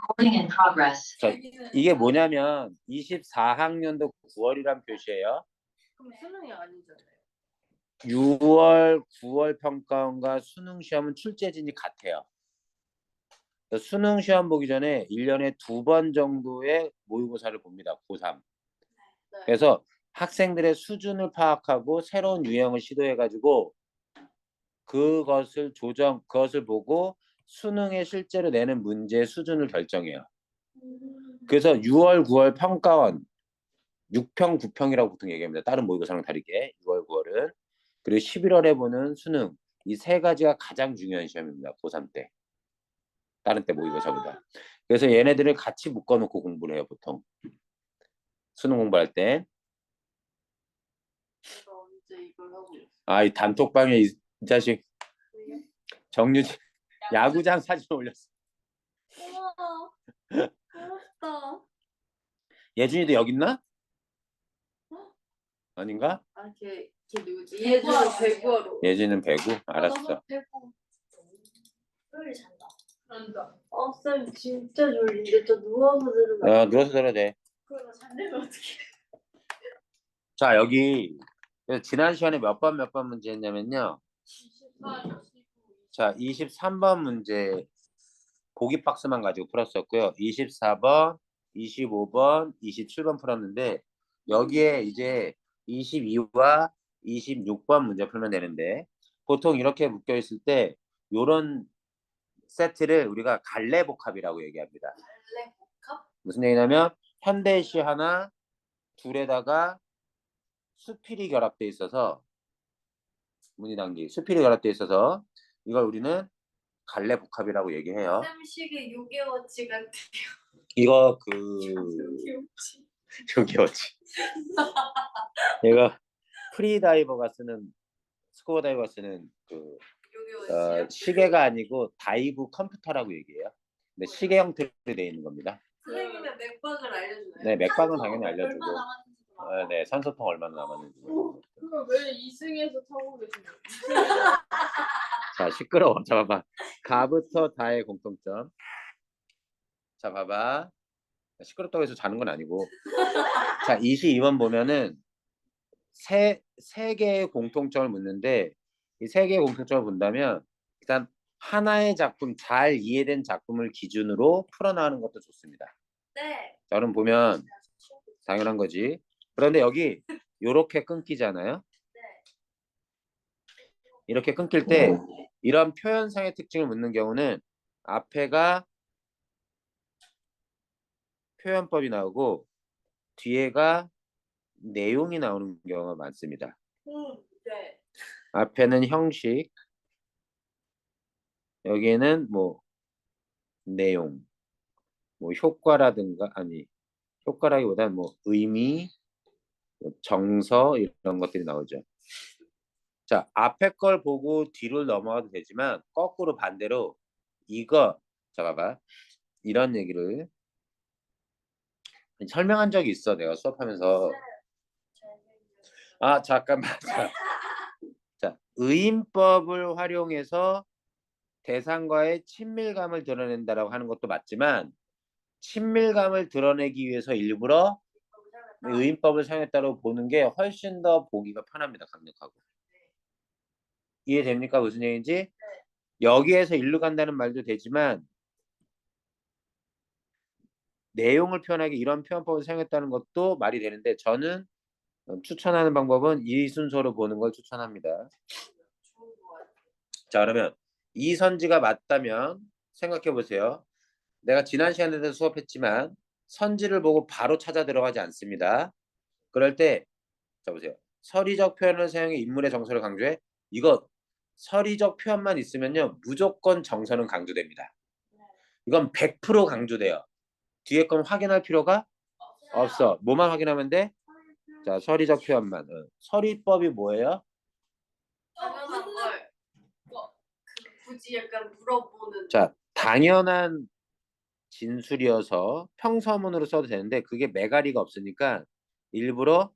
Recording in progress. 자, 이게 뭐냐면 24학년도 9월이란 표시예요. 그럼 수능이 아니잖아요. 6월, 9월 평가원과 수능 시험은 출제진이 같아요. 그러니까 수능 시험 보기 전에 1년에 2번 정도의 모의고사를 봅니다. 고3. 네. 그래서 학생들의 수준을 파악하고 새로운 유형을 시도해가지고 그것을 보고 수능에 실제로 내는 문제의 수준을 결정해요. 그래서 6월, 9월 평가원 6평, 9평이라고 보통 얘기합니다. 다른 모의고사랑 다르게 6월, 9월은. 그리고 11월에 보는 수능. 이 세 가지가 가장 중요한 시험입니다. 고3 때. 다른 때 모의고사보다. 그래서 얘네들을 같이 묶어놓고 공부를 해요. 보통. 수능 공부할 때. 제가 언제 이걸 하고 있어요? 아, 이 단톡방에 이 자식 왜요? 정유진 야구장 사진 올렸어. 우와, 부럽다. 예준이도 여기 있나? 아닌가? 아, 걔 누구지? 예준이 배구하러. 예준이는 배구? 알았어. 나도 배구. 소율이 잔다. 안다. 쌤 진짜 졸린데 저 누워서 들으면. 누워서 들어도 돼. 그거 잠들면 어떡해? 자, 여기 그래서 지난 시간에 몇 번 문제 했냐면요. 24, 25. 자, 23번 문제 보기 박스만 가지고 풀었었고요. 24번, 25번, 27번 풀었는데 여기에 이제 22와 26번 문제 풀면 되는데 보통 이렇게 묶여 있을 때 요런 세트를 우리가 갈래복합이라고 얘기합니다. 갈래복합? 무슨 얘기냐면 현대시 하나 둘에다가 수필이 결합돼 있어서 문희단기 수필이 결합돼 있어서 이걸 우리는 갈래복합이라고 얘기해요. 쌤식의 요괴워치 같아요. 이거 요괴워치. 저기였지. 얘가 프리다이버가 쓰는 스쿠버 다이버가 쓰는 요괴워치요? 시계가 아니고 다이브 컴퓨터라고 얘기해요. 근데 시계 형태로 되어 있는 겁니다. 선생님의 맥박을 알려주나요? 네, 맥박은 당연히 알려주고. 얼마 남았는지도 알아. 네, 산소통 얼마나 남았는지. 그럼 왜 2승에서 타고 계시나요? 자, 시끄러워. 자, 봐봐. 가부터 다의 공통점. 자, 봐봐. 시끄럽다고 해서 자는 건 아니고. 자, 22번 보면은 세 개의 공통점을 묻는데 이 세 개의 공통점을 본다면 일단 하나의 작품, 잘 이해된 작품을 기준으로 풀어나가는 것도 좋습니다. 네. 자, 그럼 보면 당연한 거지. 그런데 여기 이렇게 끊기잖아요. 이렇게 끊길 때 이런 표현상의 특징을 묻는 경우는 앞에가 표현법이 나오고 뒤에가 내용이 나오는 경우가 많습니다. 네. 앞에는 형식, 여기에는 뭐 내용, 뭐 효과라든가 아니 효과라기보다는 뭐 의미, 뭐 정서 이런 것들이 나오죠. 자, 앞에 걸 보고 뒤로 넘어가도 되지만 거꾸로 반대로 이거 자 봐봐 이런 얘기를 설명한 적이 있어 내가 수업하면서. 아 잠깐만. 자, 의인법을 활용해서 대상과의 친밀감을 드러낸다라고 하는 것도 맞지만 친밀감을 드러내기 위해서 일부러 의인법을 사용했다고 보는 게 훨씬 더 보기가 편합니다. 강력하고. 이해됩니까? 무슨 얘기인지? 여기에서 일로 간다는 말도 되지만 내용을 표현하기 이런 표현법을 사용했다는 것도 말이 되는데 저는 추천하는 방법은 이 순서로 보는 걸 추천합니다. 자, 그러면 이 선지가 맞다면 생각해 보세요. 내가 지난 시간에도 수업했지만 선지를 보고 바로 찾아 들어가지 않습니다. 그럴 때 자 보세요. 서리적 표현을 사용해 인물의 정서를 강조해. 이거 서리적 표현만 있으면요. 무조건 정서는 강조됩니다. 이건 100% 강조돼요. 뒤에 건 확인할 필요가 없어. 뭐만 확인하면 돼? 자, 서리적 표현만. 서리법이 뭐예요? 당연한 걸 굳이 약간 물어보는. 자, 당연한 진술이어서 평서문으로 써도 되는데 그게 매가리가 없으니까 일부러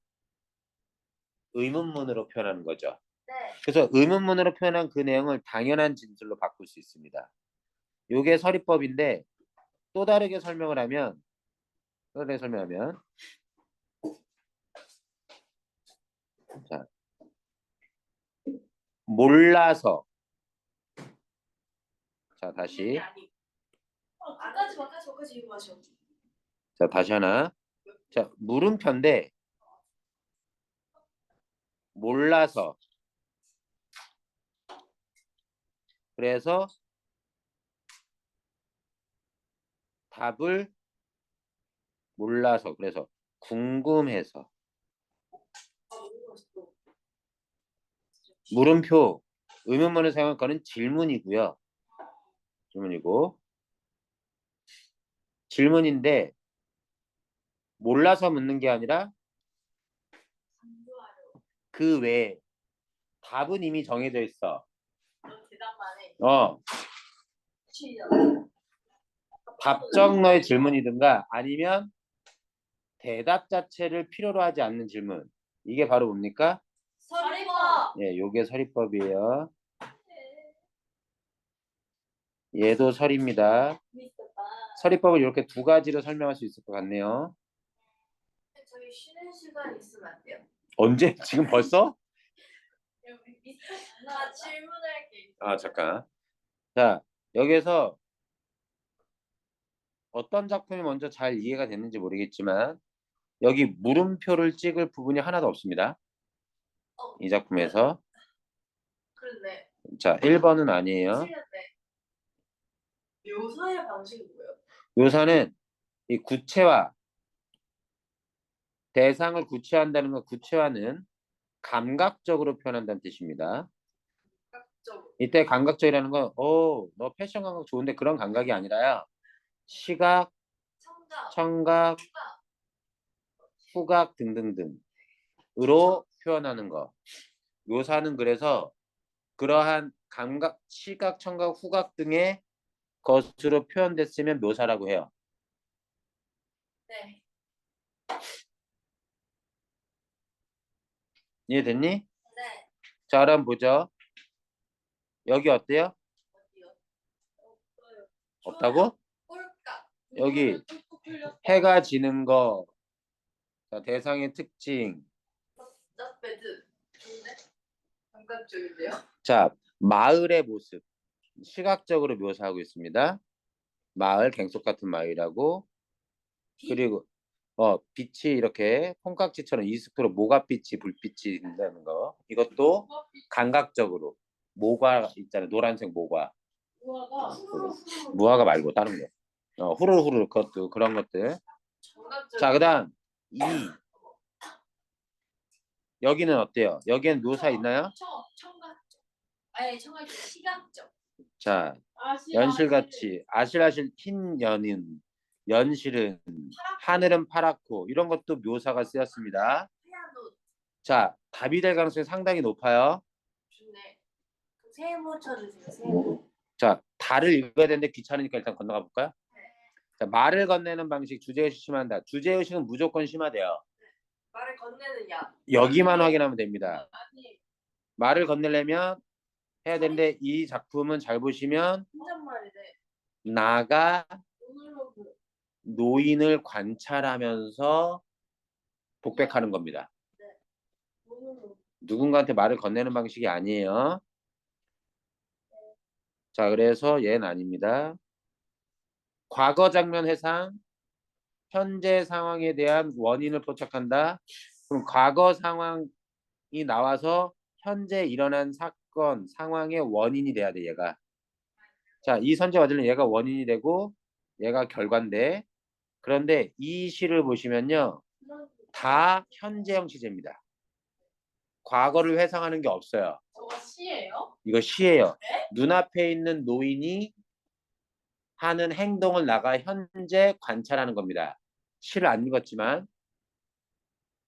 의문문으로 표현하는 거죠. 네. 그래서 의문문으로 표현한 그 내용을 당연한 진술로 바꿀 수 있습니다. 요게 서리법인데 또 다르게 설명을 하면 또 다르게 설명하면 자, 몰라서 자 다시 까지 이거 마셔. 자 다시 하나 자 물음표인데 몰라서 그래서 답을 몰라서 그래서 궁금해서 물음표 의문문을 사용한 거는 질문이고요. 질문이고 질문인데 몰라서 묻는 게 아니라 그 외에 답은 이미 정해져 있어. 대답만 해. 답정너의 질문이든가 아니면 대답 자체를 필요로 하지 않는 질문. 이게 바로 뭡니까? 서리법. 예, 요게 서리법이에요. 얘도 설입니다. 서리법을 이렇게 두 가지로 설명할 수 있을 것 같네요. 저희 쉬는 시간 있으면 안 돼요? 언제? 지금 벌써? 나 질문할게. 아, 잠깐. 자, 여기에서 어떤 작품이 먼저 잘 이해가 됐는지 모르겠지만 여기 물음표를 찍을 부분이 하나도 없습니다. 이 작품에서. 그런데 자, 1번은 아니에요. 틀렸네. 묘사의 방식이 뭐예요? 묘사는 이 구체화, 대상을 구체화한다는 건 구체화는 감각적으로 표현한다는 뜻입니다. 각적으로. 이때 감각적이라는 건, 너 패션 감각 좋은데 그런 감각이 아니라요. 시각, 청각. 청각, 후각. 후각 등등등으로 표현하는 거. 묘사는 그래서 그러한 감각, 시각, 청각, 후각 등의 것으로 표현됐으면 묘사라고 해요. 네. 이해됐니? 네. 자, 그럼 보죠. 여기 어때요? 어디요? 없어요. 없다고? 꼴깍. 여기 뚝뚝 흘렸다. 해가 지는 거. 자, 대상의 특징. Not bad. 좋은데? 감각적인데요? 자, 마을의 모습. 시각적으로 묘사하고 있습니다. 마을, 갱속 같은 마을이라고. 그리고 빛이 이렇게 콩깍지처럼 20% 모가빛이 불빛이 된다는 거. 이것도 감각적으로 모과 있잖아요. 노란색 모과. 우아가 후루룩. 무화과 말고 다른 거. 후루후루 그것도 그런 것들. 감각적. 자, 그다음 여기는 어때요? 여기엔 묘사 있나요? 청각적. 아니 청각적. 시각적. 자, 연실같이 아실아실 흰 연실은 하늘은 파랗고 이런 것도 묘사가 쓰였습니다. 피아노. 자, 답이 될 가능성이 상당히 높아요. 좋네. 세모 쳐주세요. 세모. 자, 달을 읽어야 되는데 귀찮으니까 일단 건너가 볼까요? 네. 자, 말을 건네는 방식 주제의식 심한다. 주제의식은 무조건 심하대요. 말을 건네는 야. 여기만 확인하면 됩니다. 아니. 말을 건네려면 해야 되는데 이 작품은 잘 보시면 혼잣말이래. 나가 모노로그. 노인을 관찰하면서 독백하는 겁니다. 모노로그. 누군가한테 말을 건네는 방식이 아니에요. 자, 그래서 얘는 아닙니다. 과거 장면 해상, 현재 상황에 대한 원인을 포착한다. 그럼 과거 상황이 나와서 현재 일어난 사건, 상황의 원인이 돼야 돼, 얘가. 자, 이 선제 와들은 얘가 원인이 되고 얘가 결과인데 그런데 이 시를 보시면요. 다 현재형 시제입니다. 과거를 회상하는 게 없어요. 저거 시예요? 이거 시예요. 네? 눈앞에 있는 노인이 하는 행동을 나가 현재 관찰하는 겁니다. 시를 안 읽었지만.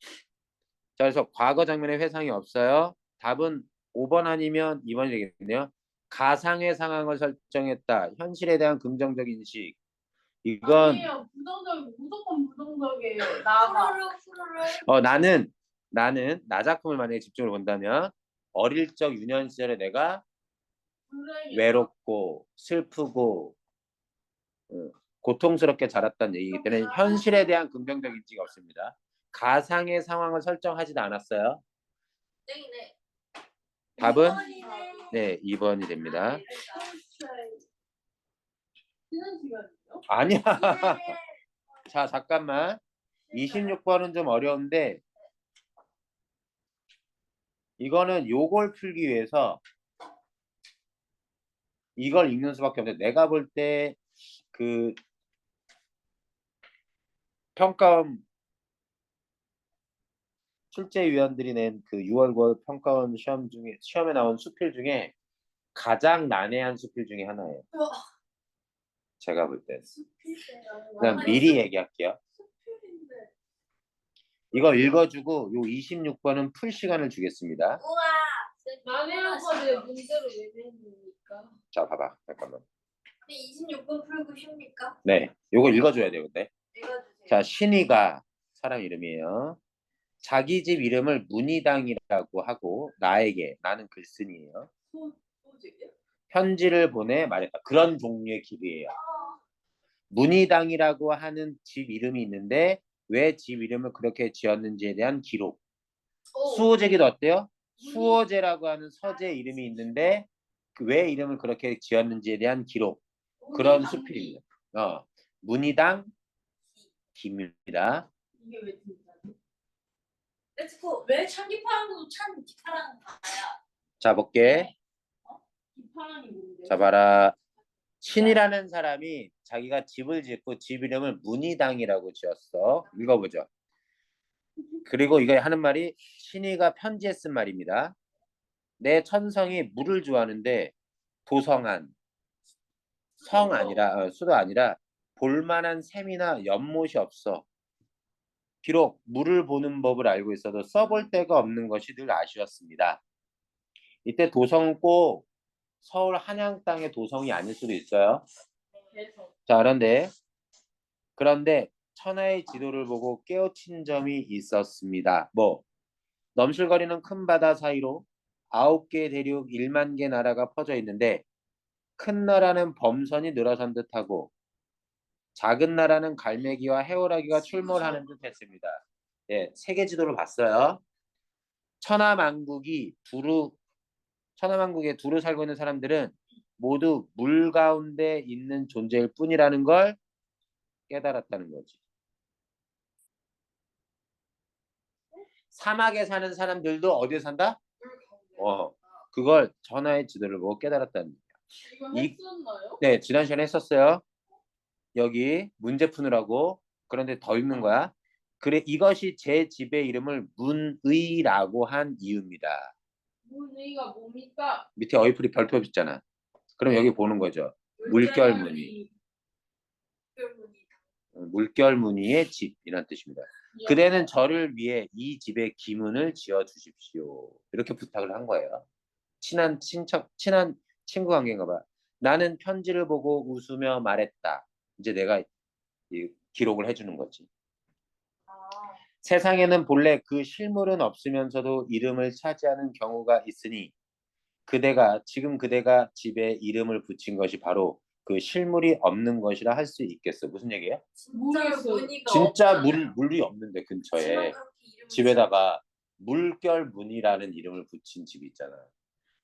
자, 그래서 과거 장면에 회상이 없어요. 답은 5번 아니면 2번이 되겠네요. 가상의 상황을 설정했다. 현실에 대한 긍정적 인식. 이건 아니에요. 부정적 무조건 부정적이에요. 나가. 나는 나 작품을 만약에 집중을 본다면 어릴 적 유년 시절에 내가 외롭고 슬프고 고통스럽게 자랐다는 얘기이기 때문에 현실에 대한 긍정적 인지가 없습니다. 가상의 상황을 설정하지도 않았어요. 땡이네. 답은 이번이네. 네, 2번이 됩니다. 쉬는 시간이요? 아니야. 네. 자, 잠깐만. 26번은 좀 어려운데 이거는 요걸 풀기 위해서 이걸 읽는 수밖에 없는데 내가 볼 때 그 평가원 출제위원들이 낸 그 6월 9월 평가원 시험에 나온 수필 중에 가장 난해한 수필 중에 하나예요. 제가 볼 때. 그냥 미리 얘기할게요. 수필인데. 이거 읽어주고 요 26번은 풀 시간을 주겠습니다. 우와. 난해한 거를 문제로 왜 내니까? 자, 봐봐. 잠깐만. 근데 26분 풀고 쉽니까? 네, 요거 읽어줘야 돼요. 근데. 읽어주세요. 자, 신이가 사람 이름이에요. 자기 집 이름을 문희당이라고 하고 나는 글쓴이에요. 소직이요? 편지를 보내 말했다. 그런 종류의 기류예요. 문희당이라고 하는 집 이름이 있는데 왜 집 이름을 그렇게 지었는지에 대한 기록. 수호제기도 어때요? 수호제라고 하는 서재 이름이 있는데 왜 이름을 그렇게 지었는지에 대한 기록. 그런 수필입니다. 문희당 기입니다. 이게 왜 진짜지? 렛츠고. 왜 찬기파랑도 찬기파랑 가야? 자, 볼게. 기파랑이 뭔데? 자, 봐라. 신이라는 사람이 자기가 집을 짓고 집 이름을 문희당이라고 지었어. 읽어보죠. 그리고 이거 하는 말이 신이가 편지에 쓴 말입니다. 내 천성이 물을 좋아하는데 도성한 성 아니라 수도 아니라 볼만한 샘이나 연못이 없어. 비록 물을 보는 법을 알고 있어도 써볼 데가 없는 것이 늘 아쉬웠습니다. 이때 도성은 꼭 서울 한양 땅의 도성이 아닐 수도 있어요. 자, 그런데 천하의 지도를 보고 깨우친 점이 있었습니다. 뭐 넘실거리는 큰 바다 사이로 9개 대륙 1만 개 나라가 퍼져 있는데 큰 나라는 범선이 늘어선 듯하고 작은 나라는 갈매기와 해오라기가 출몰하는 듯했습니다. 예, 세계 지도를 봤어요. 천하만국에 두루 살고 있는 사람들은 모두 물 가운데 있는 존재일 뿐이라는 걸 깨달았다는 거지. 사막에 사는 사람들도 어디에 산다? 그걸 천하의 지도를 보고 깨달았다는 거야. 이거 했었나요? 네, 지난 시간에 했었어요. 여기 문제 푸느라고. 그런데 더 읽는 거야. 그래, 이것이 제 집의 이름을 문의라고 한 이유입니다. 문의가 뭡니까? 밑에 어이풀이 별표 있잖아. 그럼 여기 보는 거죠. 물결무늬. 물결무늬의 집이란 뜻입니다. 그대는 저를 위해 이 집의 기문을 지어 주십시오. 이렇게 부탁을 한 거예요. 친한 친구 관계인가 봐. 나는 편지를 보고 웃으며 말했다. 이제 내가 기록을 해주는 거지. 세상에는 본래 그 실물은 없으면서도 이름을 차지하는 경우가 있으니 지금 그대가 집에 이름을 붙인 것이 바로 그 실물이 없는 것이라 할 수 있겠어. 무슨 얘기야? 진짜 물이 없는데 근처에 집에다가 물결무늬라는 이름을 붙인 집이 있잖아.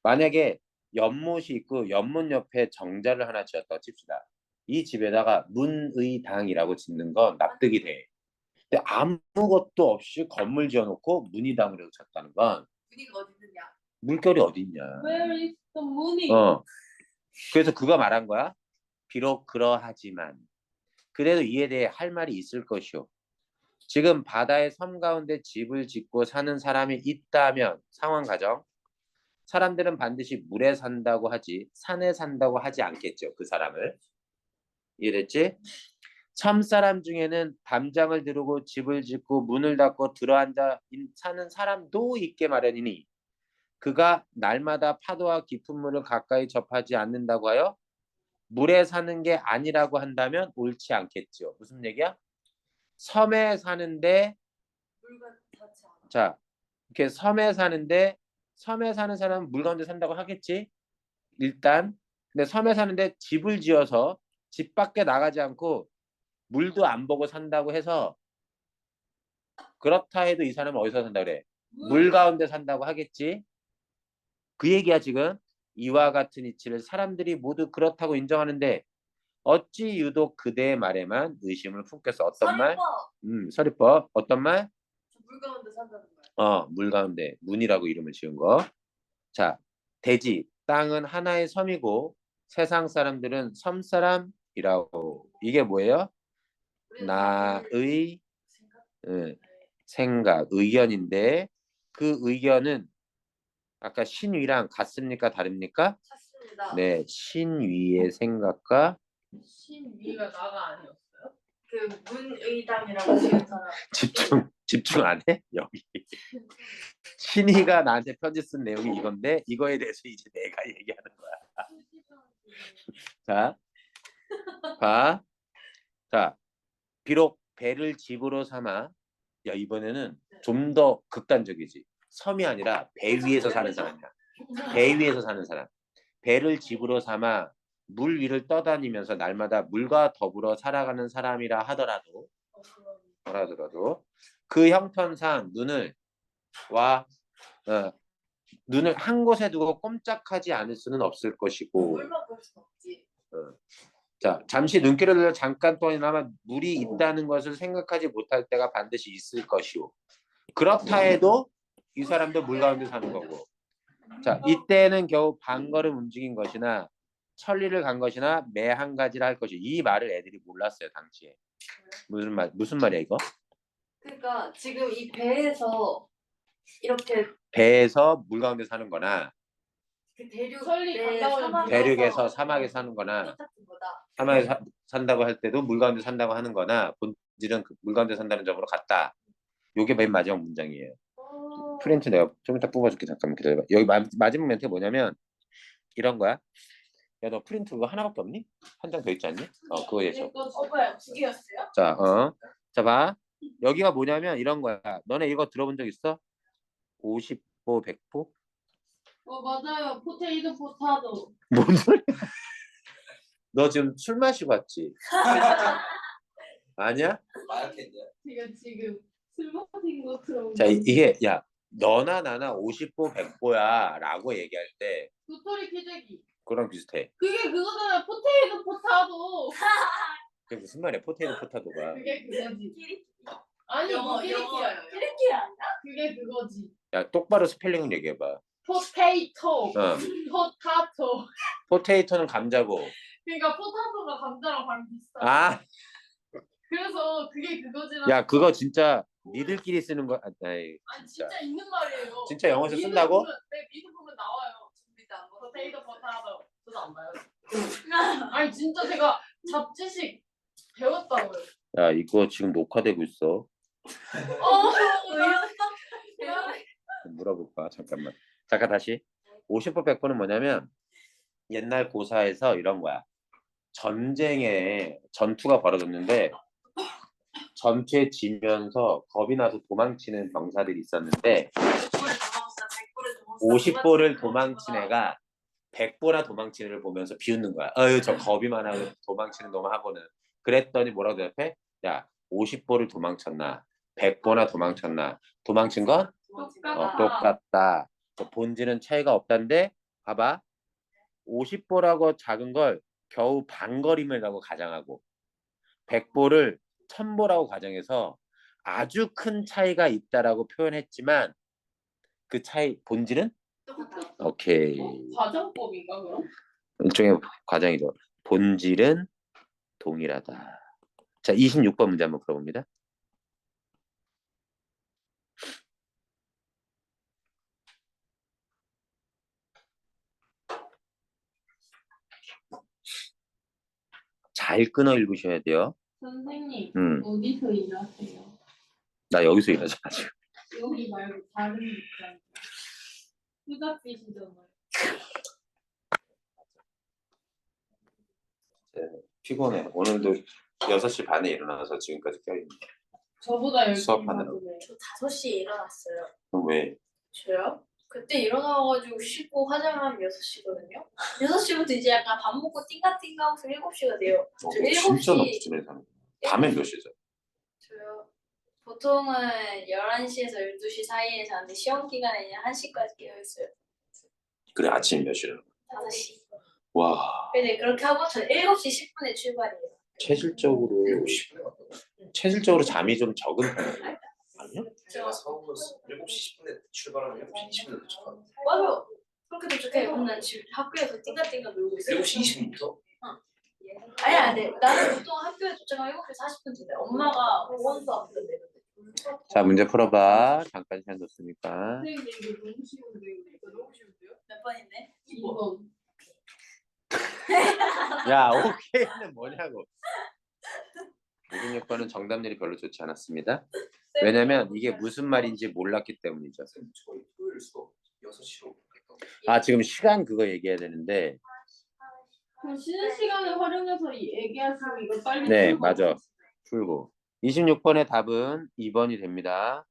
만약에 연못이 있고 연못 옆에 정자를 하나 지었다고 칩시다. 이 집에다가 문의당이라고 짓는 건 납득이 돼. 근데 아무것도 없이 건물 지어놓고 문의당이라고 쳤다는 건 문의가 어디 있느냐? 물결이 어디 있냐. Where is the money? 그래서 그거 말한 거야. 비록 그러하지만 그래도 이에 대해 할 말이 있을 것이오. 지금 바다의 섬 가운데 집을 짓고 사는 사람이 있다면 상황 가정. 사람들은 반드시 물에 산다고 하지 산에 산다고 하지 않겠죠. 그 사람을. 이해됐지? 참사람 중에는 담장을 두르고 집을 짓고 문을 닫고 들어앉아 사는 사람도 있게 마련이니 그가 날마다 파도와 깊은 물을 가까이 접하지 않는다고 하여 물에 사는 게 아니라고 한다면 옳지 않겠죠. 무슨 얘기야? 섬에 사는데 자 이렇게 섬에 사는 사람은 물 가운데 산다고 하겠지. 일단 근데 섬에 사는데 집을 지어서 집 밖에 나가지 않고 물도 안 보고 산다고 해서 그렇다 해도 이 사람은 어디서 산다 그래? 물 가운데 산다고 하겠지. 그 얘기야 지금. 이와 같은 이치를 사람들이 모두 그렇다고 인정하는데 어찌 유독 그대의 말에만 의심을 품겠어. 어떤 말? 서리법. 어떤 말? 물 가운데 산다는 말. 물 가운데. 문이라고 이름을 지은 거. 자, 대지. 땅은 하나의 섬이고 세상 사람들은 섬 사람이라고. 이게 뭐예요? 나의 생각, 의견인데 그 의견은 아까 신위랑 같습니까? 다릅니까? 찾습니다. 네, 신위의 생각과 신위가 나가 아니었어요? 그 문의당이라고 지은 사람. 집중 안 해? 여기 신위가 나한테 편지 쓴 내용이 이건데 이거에 대해서 이제 내가 얘기하는 거야. 자, 봐. 자, 비록 배를 집으로 삼아. 야, 이번에는 좀 더 극단적이지. 섬이 아니라 배 위에서 사는 사람이야. 배 위에서 사는 사람. 배를 집으로 삼아 물 위를 떠다니면서 날마다 물과 더불어 살아가는 사람이라 하더라도 그 형편상 눈을 한 곳에 두고 꼼짝하지 않을 수는 없을 것이고. 물만 볼 수 없지. 자, 잠시 눈길을 들여 잠깐 동안이나마 물이 있다는 것을 생각하지 못할 때가 반드시 있을 것이오. 그렇다 해도 이 사람도 물 가운데 사는 거고. 자, 이때는 겨우 반걸음 움직인 것이나 천리를 간 것이나 매 한 가지라 할 것이. 이 말을 애들이 몰랐어요 당시에. 무슨 말이야 이거? 그러니까 지금 이 배에서 이렇게 배에서 물 가운데 사는 거나 그 대륙 천리 내 갔다 오면 사막에서 대륙에서 사막에 사는 거나 똑같은 거다. 사막에 산다고 할 때도 물 가운데 산다고 하는 거나 본질은 물 가운데 산다는 점으로 같다. 요게 맨 마지막 문장이에요. 프린트 내가 좀 이따 뽑아줄게. 잠깐만 기다려봐. 여기 마지막 멘트 뭐냐면 이런 거야. 야, 너 프린트 그거 하나밖에 없니? 한 장 더 있지 않니? 그거 얘기해. 뭐야, 두 개였어요? 자, 자, 봐. 여기가 뭐냐면 이런 거야. 너네 이거 들어본 적 있어? 50보 100보? 맞아요. 포테이토 포타도. 뭔 소리야? 너 지금 술 마시고 왔지? 아니야? 제가 지금 술 마신 것처럼. 자, 이게 야, 너나 나나 50보 100보야 라고 얘기할 때 도토리 키재기. 그거랑 비슷해. 그게 그거잖아요. 포테이토 포타도. 그게 무슨 말이야? 포테이토 포타도가. 그게 그거지. 끼리 아니 영어 끼리끼리야. 끼리끼리 아니야? 그게 그거지. 야, 똑바로 스펠링을 얘기해봐. 포테이토. 어. 포타토. 포테이토는 감자고. 그러니까 포타토가 감자랑 발음 비슷하다. 아, 그래서 그게 그거지라. 야, 그거 진짜 니들끼리 쓰는 거. 아이, 아니 진짜 있는 말이에요. 진짜 영어에서 쓴다고? 네, 미드 보면 나와요. 준비도 안 먹었어. 포테이토 포타도. 저도 안 봐요. 아니 진짜 제가 잡지식 배웠다고요. 야, 이거 지금 녹화되고 있어. 왜였어? 물어볼까? 잠깐만. 잠깐 다시. 50보 100보는 뭐냐면 옛날 고사에서 이런 거야. 전쟁에 전투가 벌어졌는데 전투에 지면서 겁이 나서 도망치는 병사들이 있었는데 50보를 도망친 애가 100보나 도망치는 애를 보면서 비웃는 거야. 저 겁이 많아서 도망치는 놈하고는. 그랬더니 뭐라고 대답해? 야, 50보를 도망쳤나 100보나 도망쳤나 도망친 건 똑같다. 본질은 차이가 없다는데 봐봐. 50보라고 작은 걸 겨우 반거림이라고 가정하고 100보를 1000보라고 가정해서 아주 큰 차이가 있다라고 표현했지만 그 차이 본질은 똑같다. 오케이. 과정법인가 그럼? 일종의 과정이죠. 본질은 동일하다. 자, 26번 문제 한번 풀어봅니다. 잘 끊어 읽으셔야 돼요. 선생님 어디서 일하세요? 나 여기서 일하잖아 지금. 여기 말고 다른 직장. 휴가비시잖아요. 피곤해. 오늘도 6시 반에 일어나서 지금까지 껴있는 저보다 열심히 수업하느라고. 하시네. 저 5시에 일어났어요. 왜? 저요? 그때 일어나가지고 씻고 화장하면 6시거든요. 6시부터 이제 약간 밥 먹고 띵가띵가하고서 7시가 돼요. 저 7시 진짜 높지네 사는. 밤에 몇 시에 자? 저요. 보통은 11시에서 12시 사이에 자는데 시험 기간에는 1시까지 깨어있어요. 그래 아침 몇 시에? 5시. 와 근데 그렇게 하고 저 7시 10분에 출발이에요. 체질적으로 잠이 좀 적은 편이에요. 아니요? 제가 서울 7시 10분에 출발하면 7시 20분에 도착하고 맞아요. 그렇게 도착해. 그럼 난 지금 학교에서 띵가띵가 놀고 있어요. 7시 20분부터? 아니 나는 보통 학교에 도착하면 7시 40분인데 엄마가 보건소 앞인데 자 문제 풀어봐. 잠깐 시간 줬으니까. 선생님 이거 너무 쉬운데 이거 너무 쉬운데요? 몇 번인데? 2번. 야 오케이는 뭐냐고. 56번은 정답률이 별로 좋지 않았습니다. 왜냐면 이게 무슨 말인지 몰랐기 때문이죠. 선생님 저희 토요일 수업 6시로 아 지금 시간 그거 얘기해야 되는데 그럼 쉬는 시간을 활용해서 얘기하시면 이거 빨리 네 풀고. 맞아 풀고 26번의 답은 2번이 됩니다.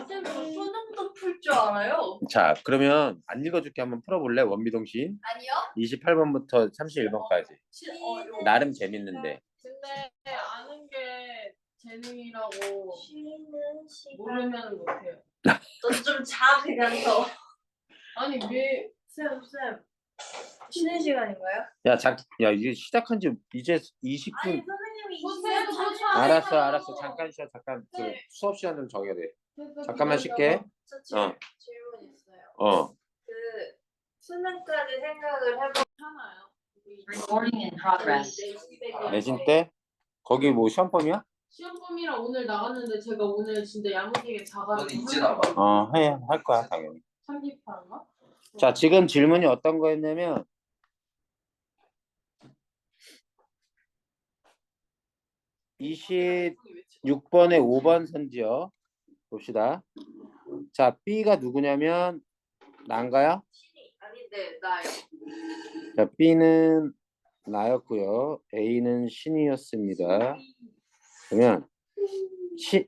쌤, 저 수능도 풀 줄 알아요? 자 그러면 안 읽어줄게 한번 풀어볼래? 원미동신 아니요. 28번부터 31번까지 이거 나름 재밌는데 근데 아는 게 재능이라고 쉬는 시간. 모르면 못해요. 너좀 자, 그냥 더. 아니 왜 쌤. 쉬는 시간인가요? 야 이게 시작한 지 이제 20분 선생님이 선생님, 저 알았어 잠깐 쉬어 잠깐 그 수업 시간 좀 정해야 돼. 잠깐만 쉴게. 저 질문 있어요. 그 수능까지 생각을 해보. 하나요? Recording in progress. 내신 때 거기 뭐 시험 범위야? 시험범위랑 오늘 나갔는데 제가 오늘 진짜 야무지게 자가지고 너는 이제 나와? 할 거야 당연히. 30파인가? 자 지금 질문이 어떤 거였냐면 26번에 5번 선지요. 봅시다. 자 B가 누구냐면 나인가요? 아닌데 나요. 자 B는 나였고요. A는 신이었습니다. 그러면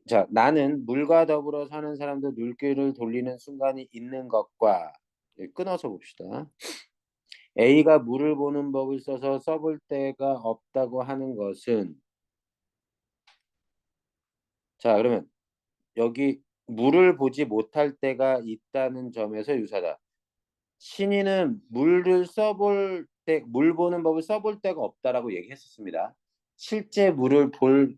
자 나는 물과 더불어 사는 사람도 물길을 돌리는 순간이 있는 것과 끊어서 봅시다. A가 물을 보는 법을 써서 써볼 데가 없다고 하는 것은 자 그러면 여기 물을 보지 못할 때가 있다는 점에서 유사다. 신이는 물을 써볼 때, 물 보는 법을 써볼 데가 없다라고 얘기했었습니다. 실제 물을 볼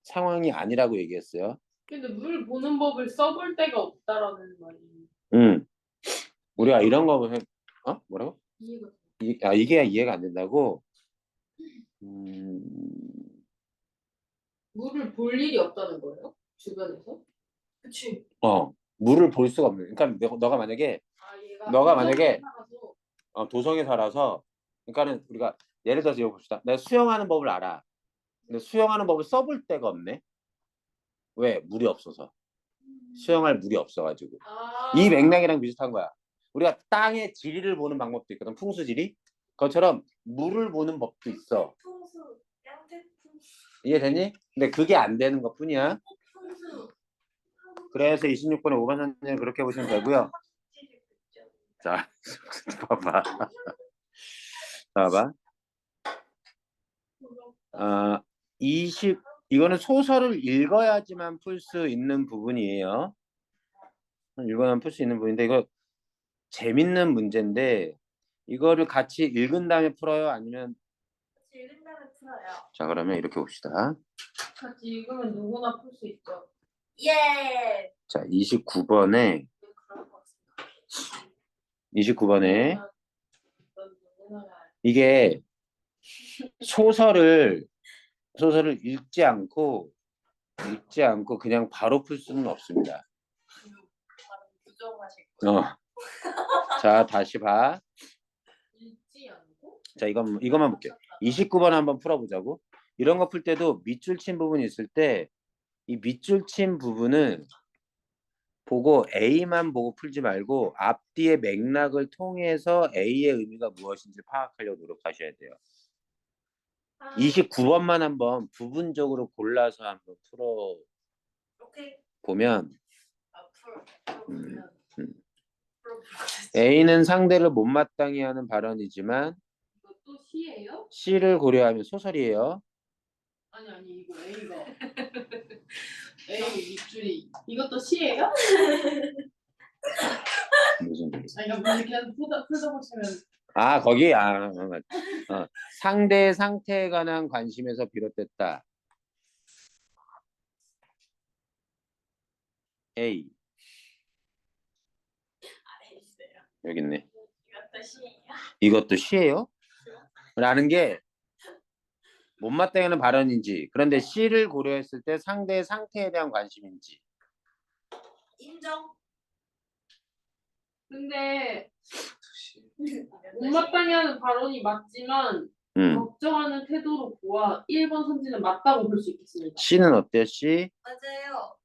상황이 아니라고 얘기했어요. 근데 물 보는 법을 써볼 데가 없다라는 말이 우리가 이런 거 보면 뭐라고? 이해가 이게 이해가 안 된다고? 물을 볼 일이 없다는 거예요? 주변에서? 그치. 물을 볼 수가 없는. 그러니까 너가 만약에 너가 만약에 도성에 살아서 그러니까는 우리가 예를 들어서 이거 봅시다. 내가 수영하는 법을 알아. 근데 수영하는 법을 써볼 데가 없네. 왜? 물이 없어서. 수영할 물이 없어가지고. 이 맥락이랑 비슷한 거야. 우리가 땅의 지리를 보는 방법도 있거든. 풍수지리. 그것처럼 물을 보는 법도 있어. 풍수, 양태풍수. 이해되니? 근데 그게 안 되는 것 뿐이야. 그래서 26번에 5번 선생님 그렇게 보시면 되고요. 자, 봐봐. 이거는 소설을 읽어야지만 풀 수 있는 부분이에요. 읽어야만 풀 수 있는 부분인데 이거 재밌는 문제인데 이거를 같이 읽은 다음에 풀어요? 아니면 같이 읽은 다음에 풀어요. 자 그러면 이렇게 봅시다. 같이 읽으면 누구나 풀 수 있죠. 예. 자 29번에 그럴 것 같습니다. 29번에 이게 소설을 읽지 않고 그냥 바로 풀 수는 없습니다. 부정하실 자 다시 봐. 읽지 않고? 자 이것만 볼게요. 29번 한번 풀어보자고. 이런 거 풀 때도 밑줄 친 부분이 있을 때 이 밑줄 친 부분은 보고 A만 보고 풀지 말고 앞뒤의 맥락을 통해서 A의 의미가 무엇인지 파악하려고 노력하셔야 돼요. 29번만 한번 부분적으로 골라서 한번 풀어 오케이. 보면 A는 상대를 못마땅해 하는 발언이지만 이것도 C예요? C를 고려하면 소설이에요. 아니 이거 A가 A 밑줄이 이것도 C예요? 무슨 소리? 아니 그러니까 뭐 이렇게 풀다 보시면 아, 거기 상대의 상태에 관한 관심에서 비롯됐다. A 아래 있어요. 여기 있네. 이것도 C예요. 이것도 C예요? 라는 게 못마땅해 하는 발언인지 그런데 C를 고려했을 때 상대의 상태에 대한 관심인지 인정. 근데 못마땅해 하는 발언이 맞지만 걱정하는 태도로 보아 1번 선지는 맞다고 볼 수 있겠습니다. C는 어때요? C? 맞아요.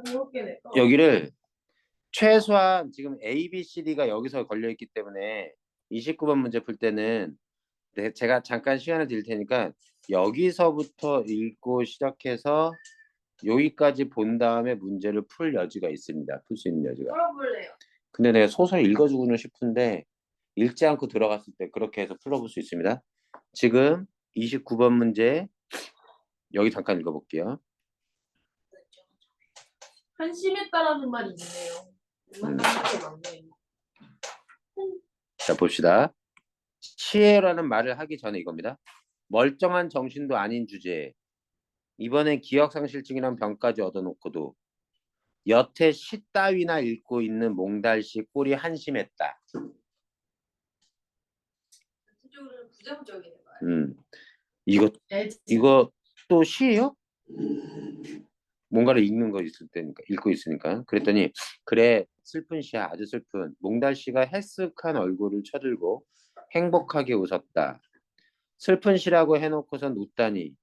그렇게 여기를 최소한 지금 A, B, C, D가 여기서 걸려있기 때문에 29번 문제 풀 때는 제가 잠깐 시간을 드릴 테니까 여기서부터 읽고 시작해서 여기까지 본 다음에 문제를 풀 여지가 있습니다. 풀 수 있는 여지가. 풀어볼래요. 근데 내가 소설 읽어주고는 싶은데 읽지 않고 들어갔을 때 그렇게 해서 풀어볼 수 있습니다. 지금 29번 문제 여기 잠깐 읽어볼게요. 한심했다라는 말이 있네요. 못마땅하게 맞네요. 자 봅시다. 시혜라는 말을 하기 전에 이겁니다. 멀쩡한 정신도 아닌 주제에 이번엔 기억상실증이란 병까지 얻어놓고도 여태 시 따위나 읽고 있는 몽달씨 꼴이 한심했다. 전체적으로 부정적이네 말. 이거 또 시예요? 뭔가를 읽는 거 있을 때니까 읽고 있으니까 그랬더니 그래 슬픈 시야 아주 슬픈 몽달씨가 헬쓱한 얼굴을 쳐들고 행복하게 웃었다. 슬픈 시라고 해놓고선 웃다니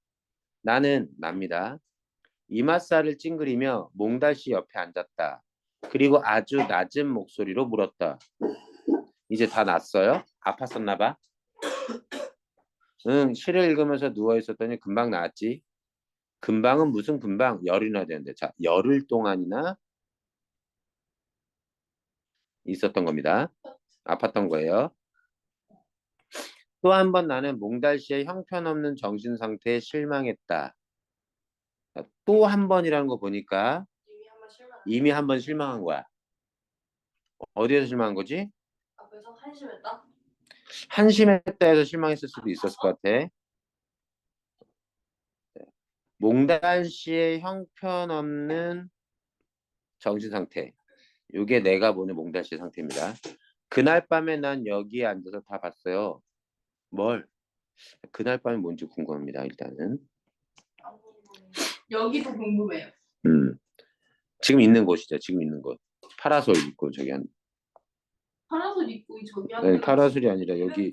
나는 납니다. 이맛살을 찡그리며 몽달씨 옆에 앉았다. 그리고 아주 낮은 목소리로 물었다. 이제 다 났어요? 아팠었나 봐? 응, 시를 읽으면서 누워있었더니 금방 나았지. 금방은 무슨 금방? 열이나 되는데. 자, 열흘 동안이나 있었던 겁니다. 아팠던 거예요. 또 한 번 나는 몽달씨의 형편없는 정신 상태에 실망했다. 또 한 번이라는 거 보니까 이미 한 번 실망한 거야. 어디에서 실망한 거지? 앞에서 한심했다. 한심했다 해서 실망했을 수도 있었을 것 같아. 몽달씨의 형편없는 정신 상태. 이게 내가 보는 몽달씨 상태입니다. 그날 밤에 난 여기에 앉아서 다 봤어요. 뭘? 그날 밤이 뭔지 궁금합니다. 일단은. 여기도 궁금해요. 지금 있는 곳이죠. 지금 있는 곳. 파라솔 있고 저기 한. 파라솔 입고 저기 아니, 하는 파라솔이 아니라 여기.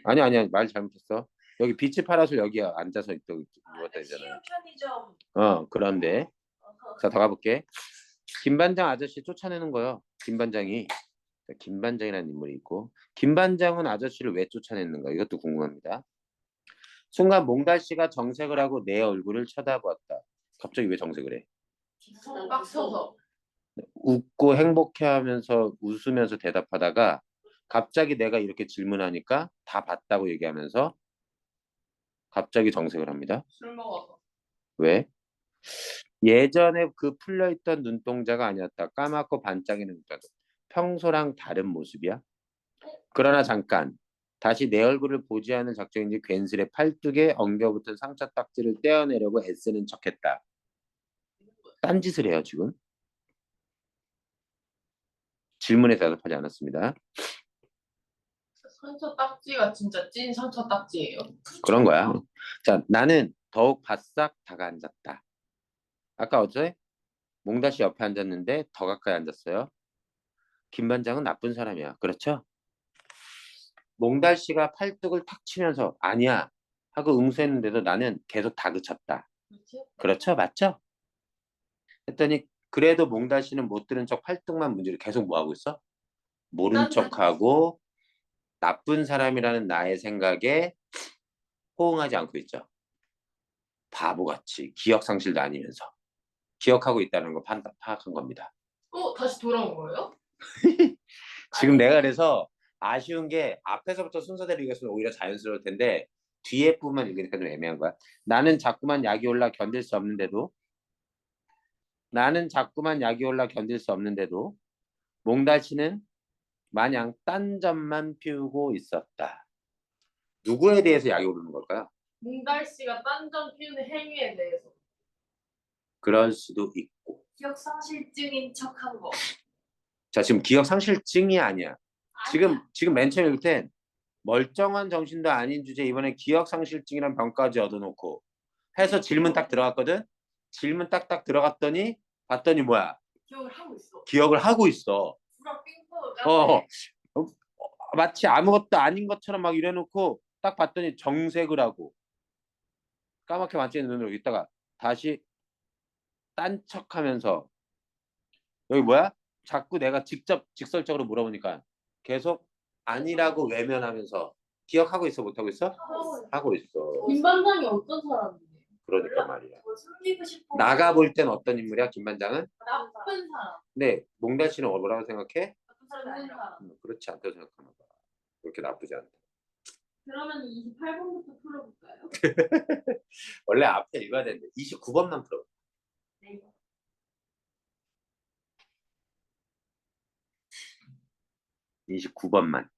아니 말 잘못했어. 여기 비치 파라솔 여기 앉아서 있다고 누웠다 했잖아요. 편의점. 그런데 자 더 가볼게. 김반장 아저씨 쫓아내는 거요. 김반장이. 김반장이라는 인물이 있고 김반장은 아저씨를 왜 쫓아냈는가 이것도 궁금합니다. 순간 몽달씨가 정색을 하고 내 얼굴을 쳐다보았다. 갑자기 왜 정색을 해? 빡쳐서. 웃고 행복해하면서 웃으면서 대답하다가 갑자기 내가 이렇게 질문하니까 다 봤다고 얘기하면서 갑자기 정색을 합니다. 술 먹어서. 왜? 예전에 그 풀려있던 눈동자가 아니었다. 까맣고 반짝이는 눈동자. 평소랑 다른 모습이야. 그러나 잠깐 다시 내 얼굴을 보지 않을 작정인지 괜스레 팔뚝에 엉겨붙은 상처 딱지를 떼어내려고 애쓰는 척했다. 딴짓을 해요 지금. 질문에 대답하지 않았습니다. 상처 딱지가 진짜 찐 상처 딱지예요. 그런 거야. 자, 나는 더욱 바싹 다가앉았다. 아까 어제 몽다씨 옆에 앉았는데 더 가까이 앉았어요. 김 반장은 나쁜 사람이야. 그렇죠? 몽달씨가 팔뚝을 탁 치면서 아니야 하고 응수했는데도 나는 계속 다그쳤다. 그렇죠? 맞죠? 했더니 그래도 몽달씨는 못 들은 척 팔뚝만 문제를 계속 뭐하고 있어? 모른 척하고 나쁜 사람이라는 나의 생각에 호응하지 않고 있죠. 바보같이 기억상실도 아니면서. 기억하고 있다는 거 파악한 겁니다. 다시 돌아온 거예요? 지금 내가 그래서 아쉬운 게 앞에서부터 순서대로 읽었으면 오히려 자연스러울 텐데 뒤에 부분만 읽으니까 좀 애매한 거야. 나는 자꾸만 약이 올라 견딜 수 없는데도 몽달치는 마냥 딴 점만 피우고 있었다. 누구에 대해서 약이 오르는 걸까요? 몽달 씨가 딴점 피우는 행위에 대해서. 그럴 수도 있고. 기억상실증인 척한 거. 자, 지금 기억 상실증이 아니야. 지금 맨 처음에 읽을 땐 멀쩡한 정신도 아닌 주제 이번에 기억 상실증이란 병까지 얻어놓고 해서 질문 딱 들어갔거든. 질문 딱딱 들어갔더니 봤더니 뭐야? 기억을 하고 있어. 기억을 하고 있어. 불어 빙포. 마치 아무것도 아닌 것처럼 막 이래놓고 딱 봤더니 정색을 하고 까맣게 만지는 눈으로 있다가 다시 딴 척하면서 여기 뭐야? 자꾸 내가 직설적으로 물어보니까 계속 아니라고 외면하면서 기억하고 있어 못하고 있어? 하고 있어. 김 반장이 어떤 사람이에요? 그러니까 말이야. 뭐 숨기고 싶어. 나가 볼 땐 어떤 인물이야 김 반장은? 나쁜 사람. 근데 몽달 씨는 뭐라고 생각해? 나쁜 사람이 아니라. 사람. 그렇지 않다고 생각하나 봐. 그렇게 나쁘지 않다. 그러면 28번부터 풀어볼까요? 원래 앞에 읽어야 되는데 29번만 풀어. 네. 29번만.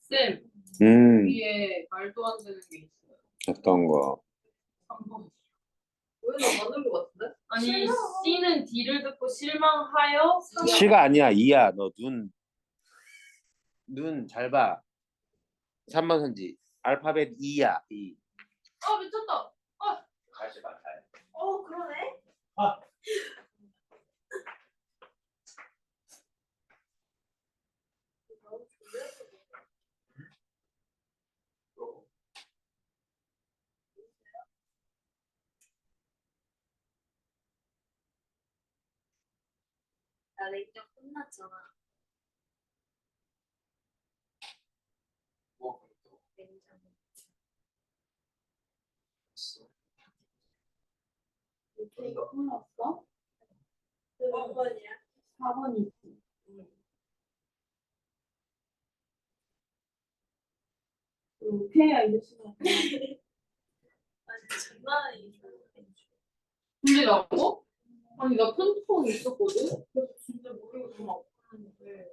쌤, 음, 위에 말도 안 되는 게 있어요. 어떤 거? 3번. 오히려 맞는 거 같은데? 아니, C는 D를 듣고 실망하여 시가 아니야 이야. 너 눈 잘 봐. 3번 선지. 알파벳 이야 이. 미쳤다. 다시 봐. 잘. 그러네. 나 냉정 끝났잖아. 냉정. 이거 끝났어? 몇 번이야? 4번이지. 오케이야, 이제 시간. 아니 장난 아니지. 들리라고? 아니, 나 폰폰 있었거든? 그래서 진짜 머리가 좀 아팠는데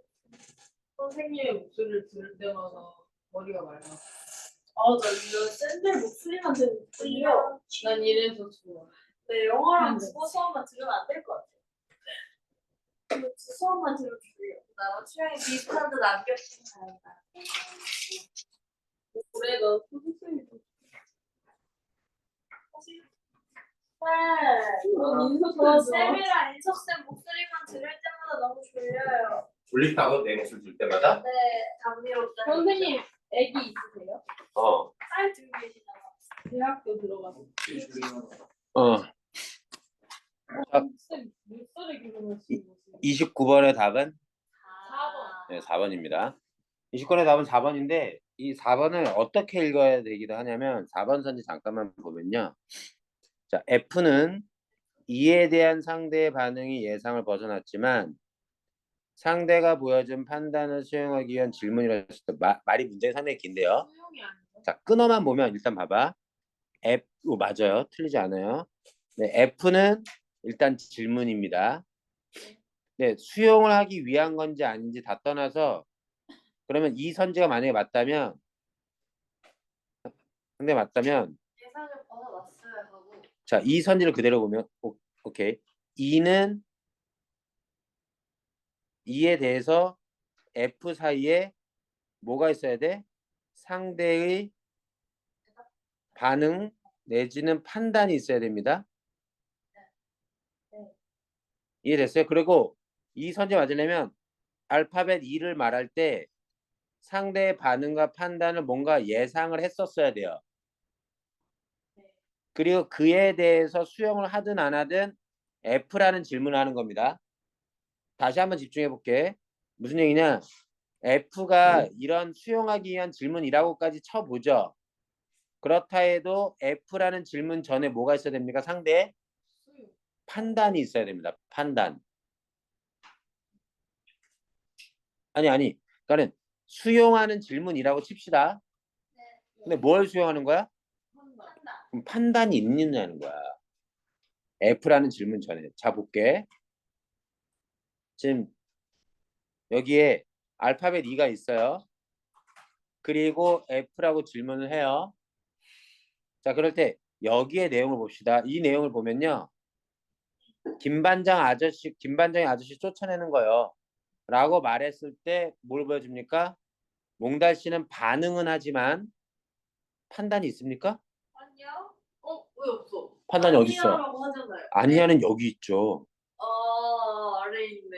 선생님의 목소리를 들을 때마다 머리가 맑아. 나 이거 샌들 목소리만 들려. 난 이래서 좋아. 내 영어랑 근데- 국어 수업만 들으면 안 될 것 같아. 근데 수업만 들으면 졸려. 나랑 취향이 비슷한데 남겼으면 다행이다. 올해 너 수술이 좀 넌 인서 저 쌤 쌤이랑 인석쌤 목소리만 들을 때마다 너무 졸려요. 졸립다고 내 목소리 들 때마다? 네, 감미롭다. 선생님 애기 있으세요? 딸 들고 계시잖아. 대학교 들어가서 쌤 몇 살에 결혼하신 거세요? 29번의 답은 4번. 네, 4번입니다. 29번의 답은 4번인데 이 4번을 어떻게 읽어야 되기도 하냐면 4번 선지 잠깐만 보면요. 자, F는 이에 대한 상대의 반응이 예상을 벗어났지만 상대가 보여준 판단을 수용하기 위한 질문이라 했을 때 말이 문제가 상당히 긴데요. 수용이 아니고 자, 끊어만 보면 일단 봐봐. 맞아요. 틀리지 않아요. 네, F는 일단 질문입니다. 네, 수용을 하기 위한 건지 아닌지 다 떠나서 그러면 이 선지가 만약에 맞다면 상대 맞다면 예상을 벗어났어요 하고. 자, 이 선지를 그대로 보면 오케이. E는 E에 대해서 F 사이에 뭐가 있어야 돼? 상대의 반응 내지는 판단이 있어야 됩니다. 네. 이해됐어요? 그리고 이 선지 맞으려면 알파벳 2를 말할 때 상대의 반응과 판단을 뭔가 예상을 했었어야 돼요. 그리고 그에 대해서 수용을 하든 안 하든 F라는 질문을 하는 겁니다. 다시 한번 집중해 볼게. 무슨 얘기냐? F가 이런 수용하기 위한 질문이라고까지 쳐보죠. 그렇다 해도 F라는 질문 전에 뭐가 있어야 됩니까? 상대의 판단이 있어야 됩니다. 판단. 아니. 그러니까 수용하는 질문이라고 칩시다. 근데 뭘 수용하는 거야? 그럼 판단이 있느냐는 거야. F라는 질문 전에. 자, 볼게. 지금 여기에 알파벳 2가 있어요. 그리고 F라고 질문을 해요. 자, 그럴 때 여기에 내용을 봅시다. 이 내용을 보면요. 김반장의 아저씨 쫓아내는 거요. 라고 말했을 때 뭘 보여줍니까? 몽달 씨는 반응은 하지만 판단이 있습니까? 아니요. 왜 없어? 판단이 어디 있어? 아니야라고 하잖아요. 아니야는 여기 있죠. 아래 있네.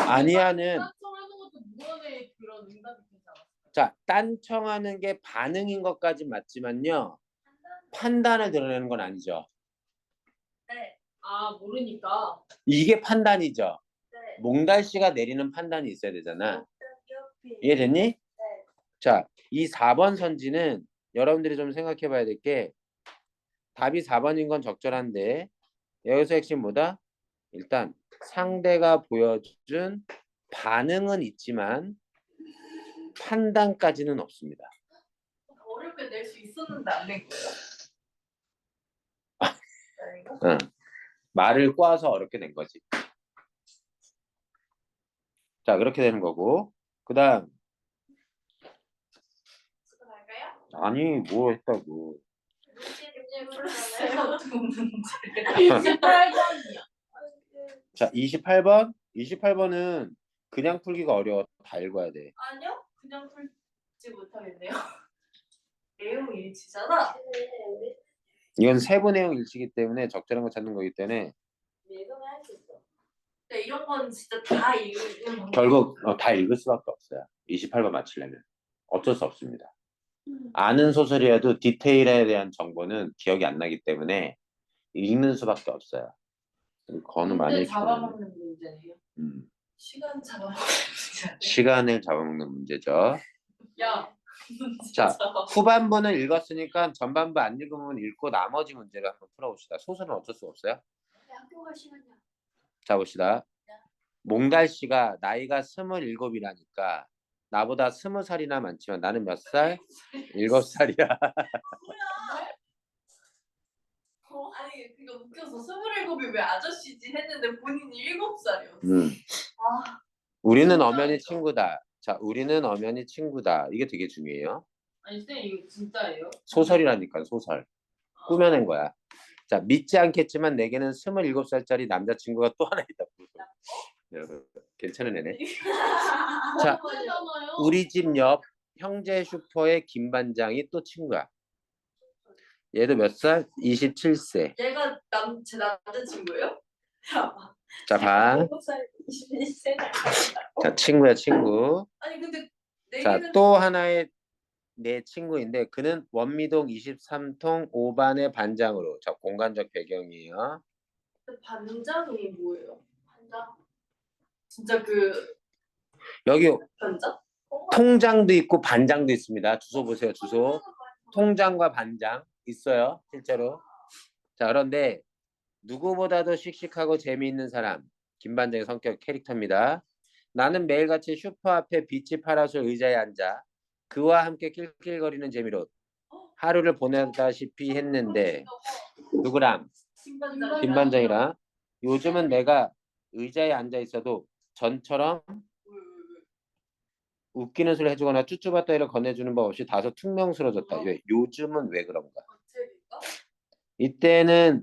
아니야는 딴청하는 것도 무언의 그런 응답이 되지 않았어요. 자, 딴청하는 게 반응인 것까진 맞지만요. 판단을 드러내는 건 아니죠. 네. 모르니까. 이게 판단이죠. 네. 몽달 씨가 내리는 판단이 있어야 되잖아. 네. 이해됐니? 자, 이 4번 선지는 여러분들이 좀 생각해 봐야 될 게 답이 4번인 건 적절한데 여기서 핵심 뭐다? 일단 상대가 보여준 반응은 있지만 판단까지는 없습니다. 어렵게 낼 수 있었는데 안 낸 거예요. 응. 말을 꼬아서 어렵게 낸 거지. 자, 그렇게 되는 거고. 그 다음 갈까요? 아니 뭐 했다고. 문제 18번이야. 자, 28번. 28번은 그냥 풀기가 어려워. 다 읽어야 돼. 아니요? 그냥 풀지 못하겠네요. 내용 일치잖아. 이건 세부 내용 일치기 때문에 적절한 거 찾는 거기 때문에 예전에 할 수 있어. 근데 이런 건 진짜 다 읽는 방법. 결국 다 읽을 수밖에 없어요. 28번 맞추려면. 어쩔 수 없습니다. 아는 소설이라도 디테일에 대한 정보는 기억이 안 나기 때문에 읽는 수밖에 없어요. 건우 많이 문제 키우네. 잡아먹는 문제네요. 시간 잡아먹는 문제. 시간을 잡아먹는 문제죠. 야. 자, 진짜. 후반부는 읽었으니까 전반부 안 읽으면 읽고 나머지 문제를 한번 풀어봅시다. 소설은 어쩔 수 없어요. 학교 갈 시간이야. 자, 봅시다. 몽달 씨가 나이가 27이라니까 나보다 20살이나 많지만 나는 몇 살? 7살이야. 아니 그거 웃겨서 27이 왜 아저씨지 했는데 본인이 7살이었어. 아. 우리는 진짜 엄연히 아니다. 친구다. 자, 우리는 엄연히 친구다. 이게 되게 중요해요. 아니 쌤 이거 진짜예요? 소설이라니까 소설. 꾸며낸 거야. 자, 믿지 않겠지만 내게는 27살짜리 남자친구가 또 하나 있다. 여러분, 괜찮은 애네. 자, 그거잖아요. 우리 집 옆 형제 슈퍼의 김 반장이 또 친구야. 얘도 몇 살? 27세. 얘가 제 남자친구예요? 자, 봐. 7살 21세. 자, 친구야, 친구. 아니 근데 자, 내기는 또 하나의 내 친구인데 그는 원미동 23통 5반의 반장으로. 자, 공간적 배경이에요. 반장이 뭐예요? 반장? 진짜 그 여기 반장? 통장도 있고 반장도 있습니다. 주소 보세요, 주소. 통장과 반장 있어요, 실제로. 자, 그런데 누구보다도 씩씩하고 재미있는 사람, 김 반장의 성격 캐릭터입니다. 나는 매일같이 슈퍼 앞에 비치 파라솔 의자에 앉아 그와 함께 낄낄거리는 재미로 하루를 보내다시피 했는데 누구랑? 김반장. 김 반장이랑. 요즘은 내가 의자에 앉아 있어도 전처럼 웃기는 소리 해주거나 쭈쭈바따위를 건네주는 법 없이 다소 퉁명스러워졌다. 왜? 요즘은 왜 그런가? 어째일까? 이때는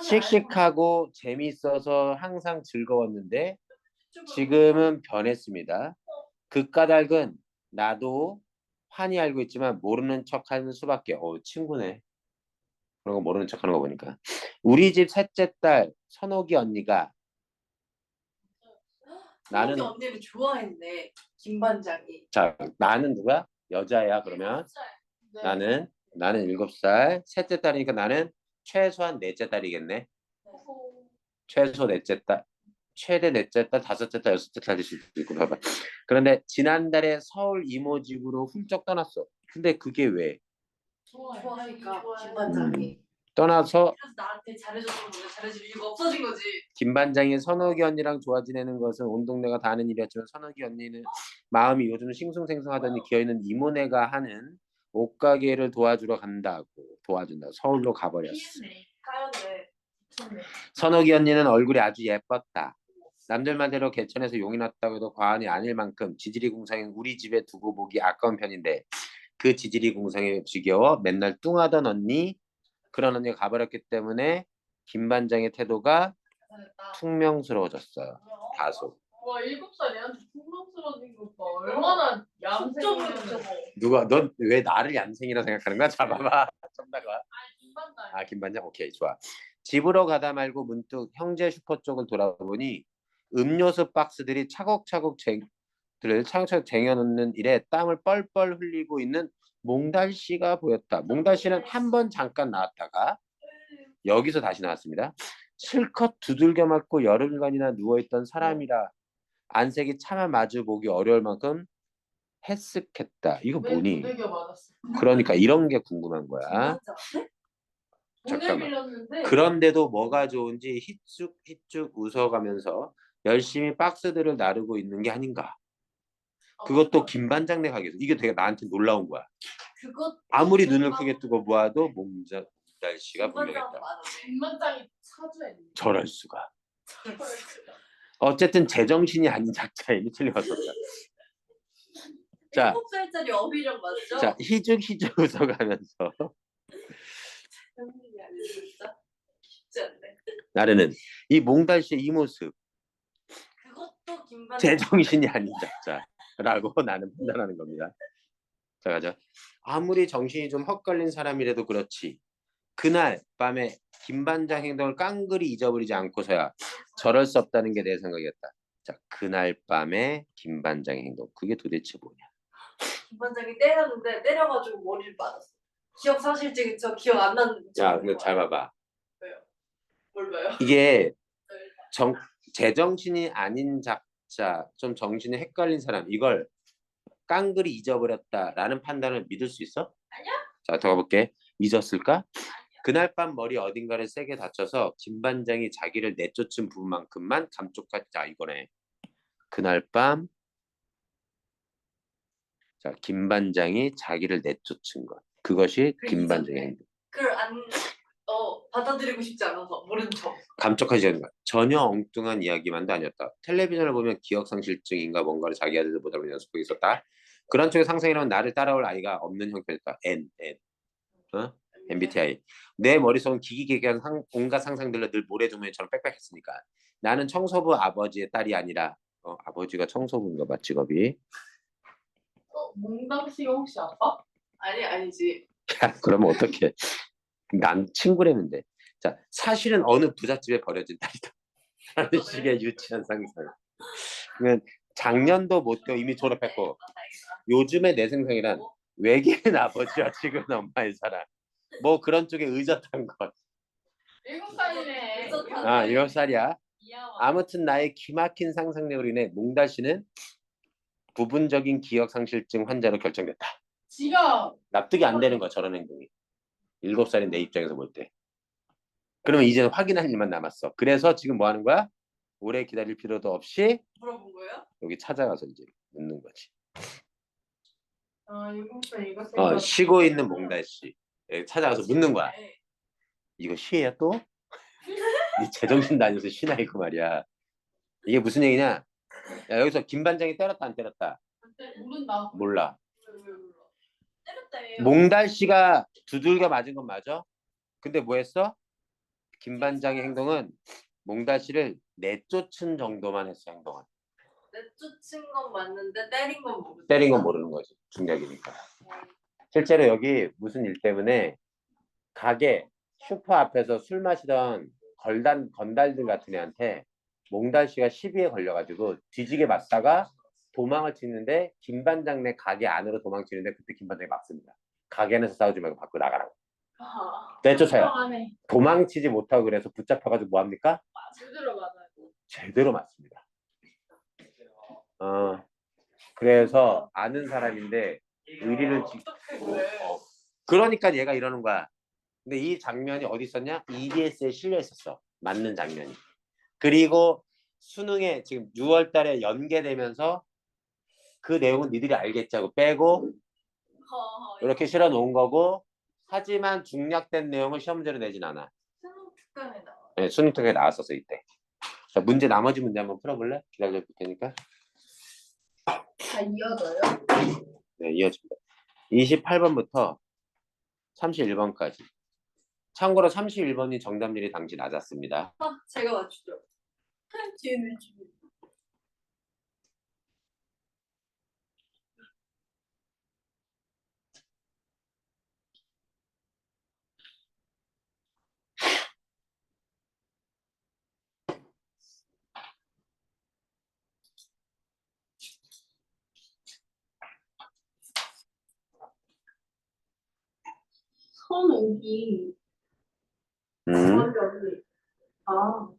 씩씩하고 재미있어서 항상 환히 알고 있지만 모르는 척하는 수밖에. 친구네. 그런 거 모르는 척하는 거 보니까. 우리 집 셋째 딸 선옥이 언니가 나는 나는 언니를 좋아했네. 김 반장이. 자 나는 누가 여자야 그러면 네. 나는 7살 셋째 딸이니까 나는 최소한 넷째 딸이겠네. 최소 넷째 딸, 최대 넷째 딸, 다섯째 딸, 여섯째 딸일 수도 있고 봐봐. 그런데 지난달에 서울 이모 집으로 훌쩍 떠났어. 근데 그게 왜? 좋아하니까 김 음, 반장이. 떠나서 그래서 나한테 잘해줬던 건데 잘해줄 이유가 없어진 거지. 김 반장이 선옥이 언니랑 좋아 지내는 것은 온 동네가 다 아는 일이었지만 선옥이 언니는 마음이 요즘 싱숭생숭하더니 기어있는 이모네가 하는 옷가게를 도와준다. 서울로 가버렸어. 까였네. 선옥이 언니는 얼굴이 아주 예뻤다. 남들 말대로 개천에서 용이 났다고 해도 과언이 아닐 만큼 지지리 궁상인 우리 집에 두고 보기 아까운 편인데 그 지지리 궁상에 지겨워 맨날 뚱하던 언니, 그런 언니가 가버렸기 때문에 김 반장의 태도가 퉁명스러워졌어요. 다소. 와 7살 애한테 풍성스러워진 거 봐. 얼마나 속점으로 얌생이면. 붙여서. 누가 넌 왜 나를 얌생이라 생각하는 거야? 잡아봐. 정답아. 아니 김반장. 아, 김 반장 오케이 좋아. 집으로 가다 말고 문득 형제 슈퍼 쪽을 돌아보니 음료수 박스들이 차곡차곡 쟁여놓는 일에 땀을 뻘뻘 흘리고 있는 몽달 씨가 보였다. 몽달 씨는 한 번 잠깐 나왔다가 여기서 다시 나왔습니다. 실컷 두들겨 맞고 열흘간이나 누워있던 사람이라 안색이 차마 마주 보기 어려울 만큼 헬쓱했다. 이거 왜 뭐니? 두들겨 맞았어? 그러니까 이런 게 궁금한 거야. 돈을 잠깐만. 빌렸는데. 그런데도 뭐가 좋은지 희쭉 웃어가면서 열심히 박스들을 나르고 있는 게 아닌가. 그것도 김 반장네 가게에서. 이게 되게 나한테 놀라운 거야. 그것 아무리 눈을 크게 뜨고 보아도 몽달 씨가 분명했다. 김반장이 사주했네. 저럴 수가. 어쨌든 제정신이 아닌 작자임이 틀려왔었다. 자, 7살짜리 어휘력 맞죠? 자 희죽 웃어가면서 형님이 알려줬다. 쉽지 않네. 나르는 이 몽달 씨의 이 모습 그것도 김 반장. 제정신이 아닌 작자라고 나는 판단하는 겁니다. 자 가자. 아무리 정신이 좀 헛갈린 사람이라도 그렇지 그날 밤에 김 반장 행동을 깡그리 잊어버리지 않고서야 저럴 수 없다는 게 내 생각이었다. 자 그날 밤에 김 반장의 행동 그게 도대체 뭐냐? 김 반장이 때렸는데 때려가지고 머리를 맞았어. 기억 상실증 저 기억 안 나는. 야 근데 잘 봐봐. 뭘 봐요? 이게 제정신이 아닌 작자, 좀 정신이 헷갈린 사람 이걸 깡그리 잊어버렸다라는 판단을 믿을 수 있어? 아니야. 자, 더 가볼게. 잊었을까? 그날 밤 머리 어딘가를 세게 다쳐서 김 반장이 자기를 내쫓은 부분만큼만 감쪽같이. 자, 이거네. 그날 밤 자, 김 반장이 자기를 내쫓은 것. 그것이 김 반장의 행동. 그걸 받아들이고 싶지 않아서 모른 척. 감쪽하지 않는 거야. 전혀 엉뚱한 이야기만도 아니었다. 텔레비전을 보면 기억상실증인가 뭔가를 자기 아들들 보다 보면 연습하고 있었다. 그런 쪽의 상상이라면 나를 따라올 아이가 없는 형편이었다. MBTI. 내 머릿속은 기기개개한 온갖 상상들로 늘 모래주머니처럼 빽빽했으니까. 나는 청소부 아버지의 딸이 아니라 아버지가 청소부인가 봐 직업이. 몽당 씨가 혹시 아빠? 아니지. 야, 그러면 어떡해. 난 친구라는데. 자, 사실은 어느 부잣집에 버려진 딸이다. 라는 식의 유치한 상상. 그러면 작년도 못 되어 이미 졸업했고 요즘에 내 생각이란 외계인 아버지와 지금 엄마의 사랑. 뭐 그런 쪽에 의젓한 것. 7살이네. 아, 7살이야. 아무튼 나의 기막힌 상상력으로 인해 몽달 씨는 부분적인 기억상실증 환자로 결정됐다. 지가 납득이 안 되는 거야 저런 행동이. 7살인 내 입장에서 볼 때. 그러면 이제는 확인할 일만 남았어. 그래서 지금 뭐 하는 거야? 오래 기다릴 필요도 없이 물어본 거예요? 여기 찾아가서 이제 묻는 거지. 7살 이거 쉬고 있는 몽달 씨 찾아가서 묻는 거야. 네. 이거 시예요 또? 네 제정신 다녀서 쉬나 이거 말이야. 이게 무슨 얘기냐? 야, 여기서 김 반장이 때렸다 안 때렸다? 모른다. 몰라. 때렸다. 몽달 씨가 두들겨 맞은 건 맞아? 근데 뭐 했어? 김 반장의 행동은 몽달 씨를 내쫓은 정도만 했어 행동은. 내쫓은 건 맞는데 때린 건 모르겠어. 때린 건 모르는 거지. 중략이니까. 실제로 여기 무슨 일 때문에 가게 슈퍼 앞에서 술 마시던 건달들 같은 애한테 몽달 씨가 시비에 걸려가지고 뒤지게 맞다가 도망을 치는데 김반장네 가게 안으로 도망치는데 그때 김반장이 막습니다. 가게 안에서 싸우지 말고 밖으로 나가라고. 내쫓아요. 안에 도망치지 못하고 그래서 붙잡혀가지고 뭐합니까? 제대로 맞아요. 제대로 맞습니다. 그래서 아는 사람인데 의리를 그러니까 얘가 이러는 거야. 근데 이 장면이 어디 있었냐? EBS에 실려 있었어. 맞는 장면이. 그리고 수능에 지금 6월 달에 연계되면서 그 내용은 니들이 알겠지 하고 빼고 이렇게 실어 놓은 거고 하지만 중략된 내용을 시험 문제로 내진 않아. 수능 특강에 나와. 네, 수능 특강에 나왔었어 이때. 자, 나머지 문제 한번 풀어볼래? 기다려 볼 테니까. 다 이어져요? 네, 이어집니다. 28번부터 31번까지. 참고로 31번이 정답률이 당시 낮았습니다. 제가 맞추죠. 뒤에는 지금. 선옥이 음. 언니. 아.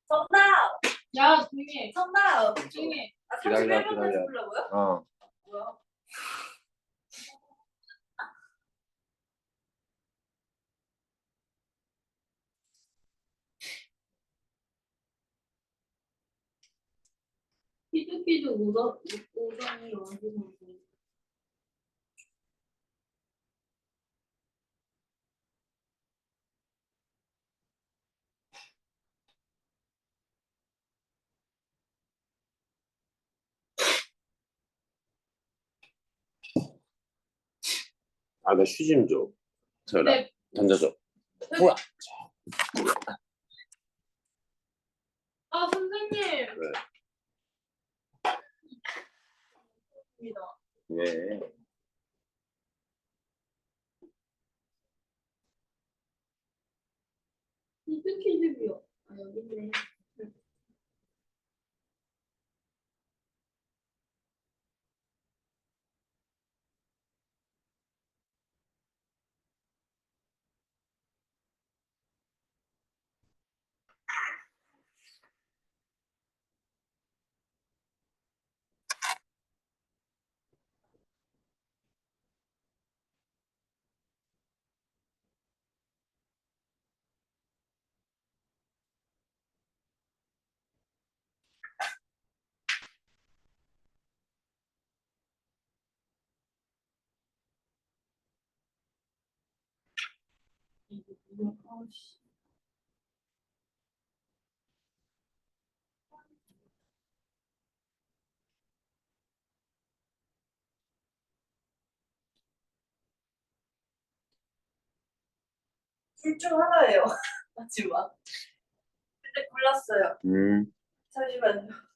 정답! 야, 조용히 해. 정답! 조용히 해. 아, 기다려, 31번까지 기다려. 불러고요? 뭐야? 퀴즈 오답이 완전 아, 나 휴지 좀 줘. 저라 네. 던져줘. 뭐야? 아, 선생님. 왜? 퀴즈요. 아, 여기 있네. 아, 씨. 둘 중 하나예요. 마지막. 근데 골랐어요. 잠시만요.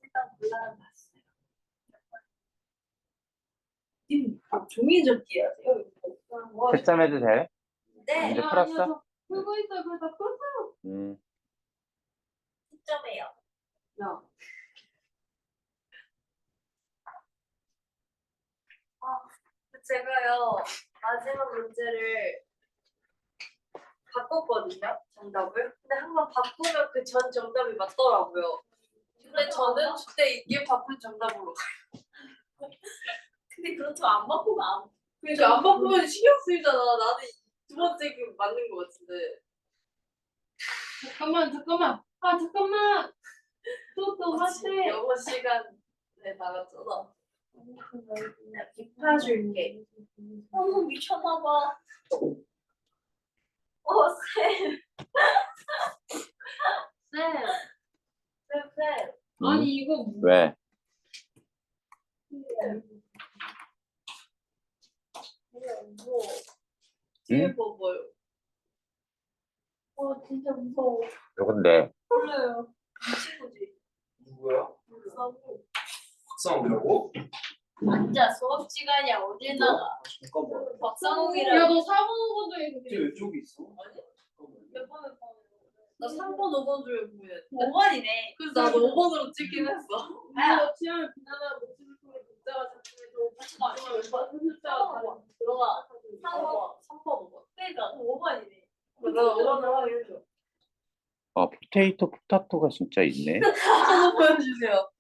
일단 골라는 봤어요. 종이 접기 해야 돼요? 채점해도 돼? 네, 이제 풀었어? 풀고 있어. 그래서 풀었어. 시점이에요. 야. 제가요 마지막 문제를 바꿨거든요, 정답을. 근데 한번 바꾸면 그 전 정답이 맞더라고요. 근데 저는 그때 이게 바꾼 정답으로 가요. 근데 그렇다고 안 바꾸면 안. 그러니까 안 바꾸면 신경 쓰이잖아. 나는 두 번째 그 맞는 거 같은데. 잠깐만. 아 잠깐만. 또 하세. 영어 시간에 나갔잖아. 내가 빗파줄게. 너무 미쳤나봐. 쌤. 쌤. 아니 이거 왜? 무서워. 뒤에 봐봐요. 진짜 무서워. 누군데? 몰라요. 이 친구지. 누구야? 무서워. 박상욱이라고? 진짜 수업 시간이야. 어딜 나가. 잠깐만. 박상욱이랑 야너 4번 5번 중에 쟤 그게 왼쪽에 있어? 몇 번을 나 3번, 5번 중에 고민했어. 5번이네. 그래서 나도 5번으로 찍긴 했어. 이거 취향을 비난하는 목소리를 통해 독자가 작품에 더 숫자가 다른 들어가. 3번, 5번. 그러니까 5번이네. 나 5번을 확인해줘. 포테이토 포타토가 진짜 있네. 한번 보여주세요.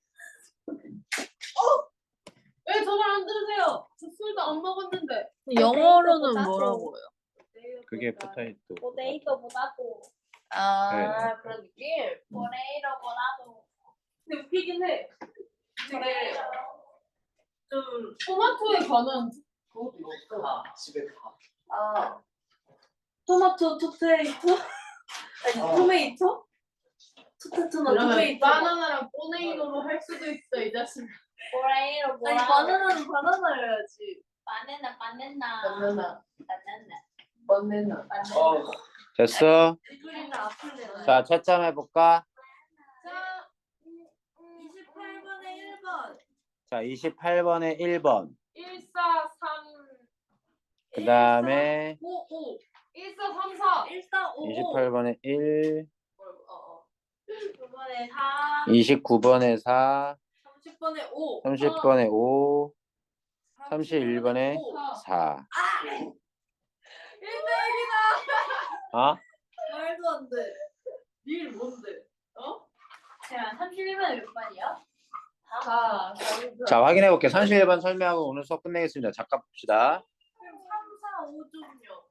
왜 저 말 안 들으세요? 저 술도 안 먹었는데. 영어로는 뭐라고 해요? 그게 포테이토. 포테이토보다도. 네. 그런 느낌? 포테이토보다도. 근데 웃기긴 해. 되게 좀 토마토에 관한 그것도 있어. 아 집에 가. 토마토 토테이토? 아니 어. 토메이토? 토테토나 그러면 토메이토. 바나나랑 포네이노로 할 수도 있어 이 자식. 포테이토보다도. 아니 바나나는 바나나여야지. 바나나. 바나나. 바나나. 바나나. 어. 됐어? 이글이는 앞을 내놔요. 자, 채점해볼까? 자, 28번에 1번. 자, 28번에 1번. 1, 4, 3, 그 다음에 5, 5. 1, 4, 3, 4. 1, 4, 5, 5. 28번에 1, 9번에 4. 29번에 4, 30번에 5. 30번에 5, 31번에 4. 1대1이다. 어? 말도 안 돼. 일 뭔데? 자, 31번에 몇 번이요? 4. 자, 확인해볼게. 31번 설명하고 오늘 수업 끝내겠습니다. 잠깐 봅시다. 3, 4, 5좀요.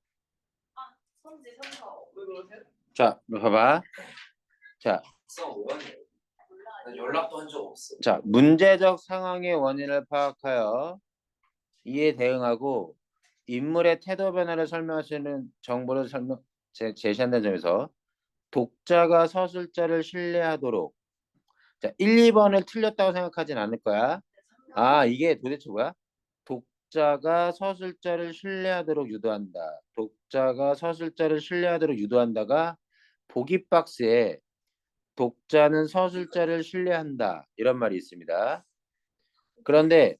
선지 3, 4, 5. 왜 그러세요? 자, 봐봐. 자, 박상욱 왜 왔냐? 난 연락도 한 적 없어. 자, 문제적 상황의 원인을 파악하여 이에 대응하고 인물의 태도 변화를 설명하시는 정보를 제시한다는 점에서 독자가 서술자를 신뢰하도록. 자, 1, 2번을 틀렸다고 생각하진 않을 거야. 아, 이게 도대체 뭐야? 독자가 서술자를 신뢰하도록 유도한다. 독자가 서술자를 신뢰하도록 유도한다가 보기 박스에 독자는 서술자를 신뢰한다. 이런 말이 있습니다. 그런데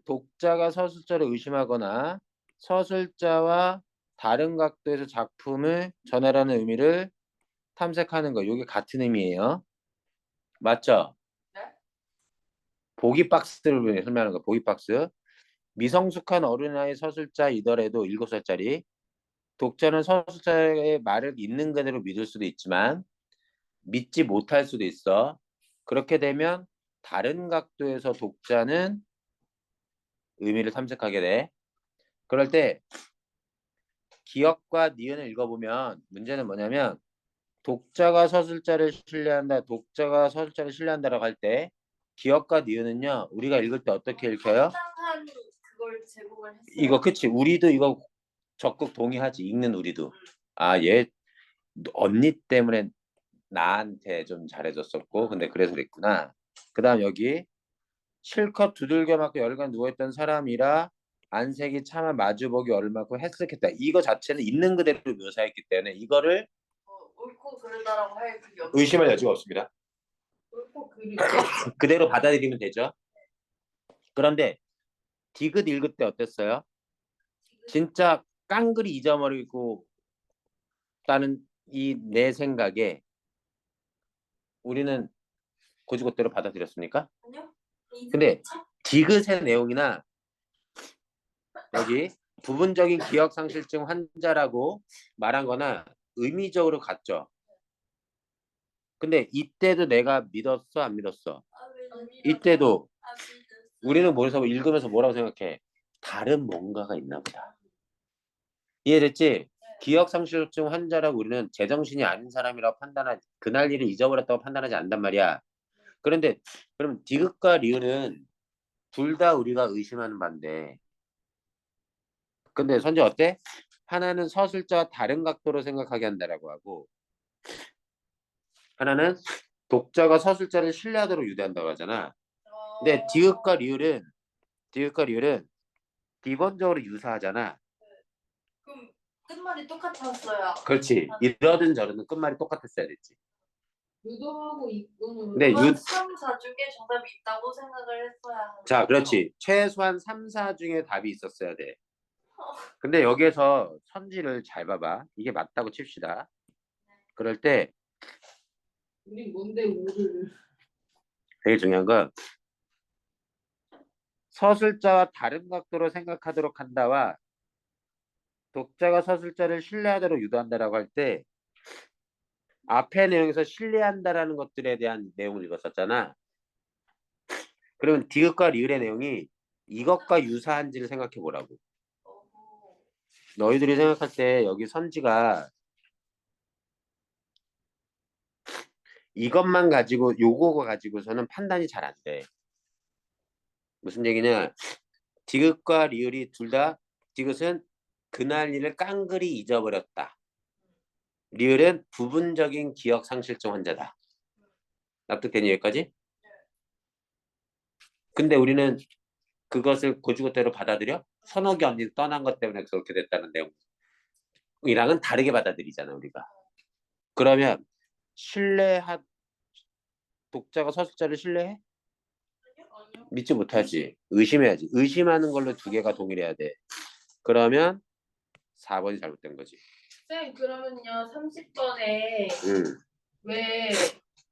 독자가 서술자를 의심하거나 서술자와 다른 각도에서 작품을 전하라는 의미를 탐색하는 거. 이게 같은 의미예요. 맞죠? 네. 보기 박스를 설명하는 거. 보기 박스. 미성숙한 어린아이 서술자이더라도 7살짜리 독자는 서술자의 말을 있는 그대로 믿을 수도 있지만 믿지 못할 수도 있어. 그렇게 되면 다른 각도에서 독자는 의미를 탐색하게 돼. 그럴 때 기억과 니은을 읽어보면 문제는 뭐냐면 독자가 서술자를 신뢰한다. 독자가 서술자를 신뢰한다라고 할 때 기억과 니은은요. 우리가 읽을 때 어떻게 읽혀요? 상한 그걸 걸 제공을 했어요. 이거 그치? 우리도 이거 적극 동의하지. 읽는 우리도. 아, 얘 언니 때문에 나한테 좀 잘해줬었고 근데 그래서 그랬구나. 그다음 여기 실컷 두들겨 맞고 열간 누워있던 사람이라 안색이 차마 마주보기 얼마고 헬쓱했다. 이거 자체는 있는 그대로 묘사했기 때문에 이거를 옳고 그르다라고 할 그게 없어요. 의심할 여지가 없습니다. 옳고 그르. 그대로 받아들이면 되죠. 그런데 디귿 읽을 때 어땠어요? 진짜 깡그리 잊어버리고 다는 이 내 생각에 우리는 고지고대로 받아들였습니까? 아니요. 근데 디귿의 내용이나 여기 부분적인 기억상실증 환자라고 말한 거나 의미적으로 같죠. 근데 이때도 내가 믿었어 안 믿었어? 이때도 우리는 뭐래서 읽으면서 뭐라고 생각해? 다른 뭔가가 있나 보다. 이해됐지? 기억상실증 환자라고 우리는 제정신이 아닌 사람이라고 판단하지 그날 일을 잊어버렸다고 판단하지 않단 말이야. 그런데 그럼 디귿과 리을은 둘 다 우리가 의심하는 바인데 근데 선재 어때? 하나는 서술자와 다른 각도로 생각하게 한다라고 하고 하나는 독자가 서술자를 신뢰하도록 유도한다고 하잖아. 근데 디귿과 리을은 기본적으로 유사하잖아. 그럼 끝말이 똑같았어요. 그렇지. 이러든 저러든 끝말이 똑같았어야 됐지. 유도하고 이거는 근데 유, 3, 4 중에 정답이 있다고 생각을 했어야 하는 자, 그렇지. 최소한 3, 4 중에 답이 있었어야 돼. 근데 여기에서 선지를 잘 봐봐. 이게 맞다고 칩시다. 그럴 때 우리 뭔데 우를. 되게 중요한 건 서술자와 다른 각도로 생각하도록 한다와 독자가 서술자를 신뢰하도록 유도한다라고 할 때 앞의 내용에서 신뢰한다라는 것들에 대한 내용을 읽었었잖아. 그러면 디귿과 리을의 내용이 이것과 유사한지를 생각해 보라고. 너희들이 생각할 때 여기 선지가 이것만 가지고 요거 가지고서는 판단이 잘 안 돼. 무슨 얘기냐? 디귿과 리을이 둘 다 디귿은 그날 일을 깡그리 잊어버렸다. 리을은 부분적인 기억 상실증 환자다. 납득되니 여기까지? 근데 우리는 그것을 고지고대로 받아들여? 선옥이 언니 떠난 것 때문에 그렇게 됐다는 내용이랑은 다르게 받아들이잖아 우리가. 그러면 독자가 서술자를 신뢰해? 믿지 못하지. 의심해야지. 의심하는 걸로 두 개가 동일해야 돼. 그러면 4번이 잘못된 거지. 쌤 그러면요 30번에 응. 왜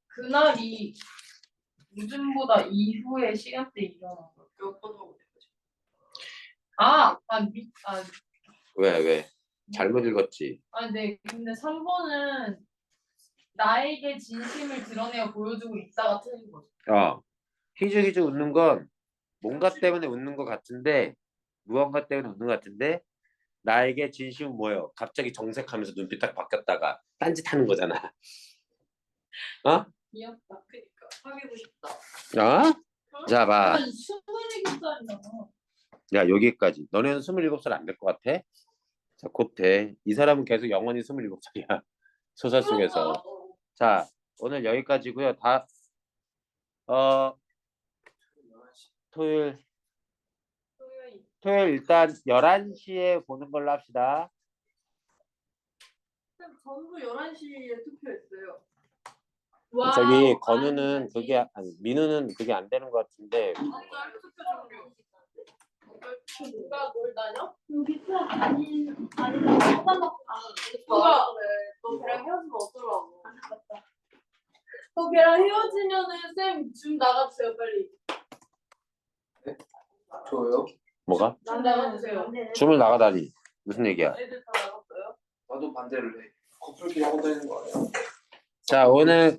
그날이 요즘보다 이후의 시간대 일어난 거야? 몇번 하고 있는 거죠? 왜? 잘못 읽었지. 네. 근데 3번은 나에게 진심을 드러내어 보여주고 있다가 틀린 거죠. 희죽희죽 웃는 건 뭔가 때문에 웃는 것 같은데 무언가 때문에 웃는 것 같은데 나에게 진심은 뭐예요? 갑자기 정색하면서 눈빛 딱 바뀌었다가 딴짓하는 거잖아. 귀엽다. 그러니까 사귀고 싶다. 자, 봐. 한 27살이잖아. 야, 여기까지. 너네는 27살 안 될 것 같아? 자, 곧 돼. 이 사람은 계속 영원히 27살이야. 소설 속에서. 자, 오늘 여기까지고요. 토요일 일단 11시에 보는 걸로 합시다. 전부 11시에 투표했어요. 저기 건우는 그게 민우는 그게 안 되는 것 같은데 누가 뭘 다녀? 여기 수업 아닌 하다먹고 누가 그래. 너 걔랑 헤어지면 어쩌라고. 걔랑 헤어지면은 쌤 줌 나가주세요 빨리. 저요? 뭐가? 줌 나가주세요. 춤을 나가다니 무슨 얘기야? 애들 다 나갔어요? 나도 반대를 해. 커플끼리 하고 다니는 거 아니야? 자, 오늘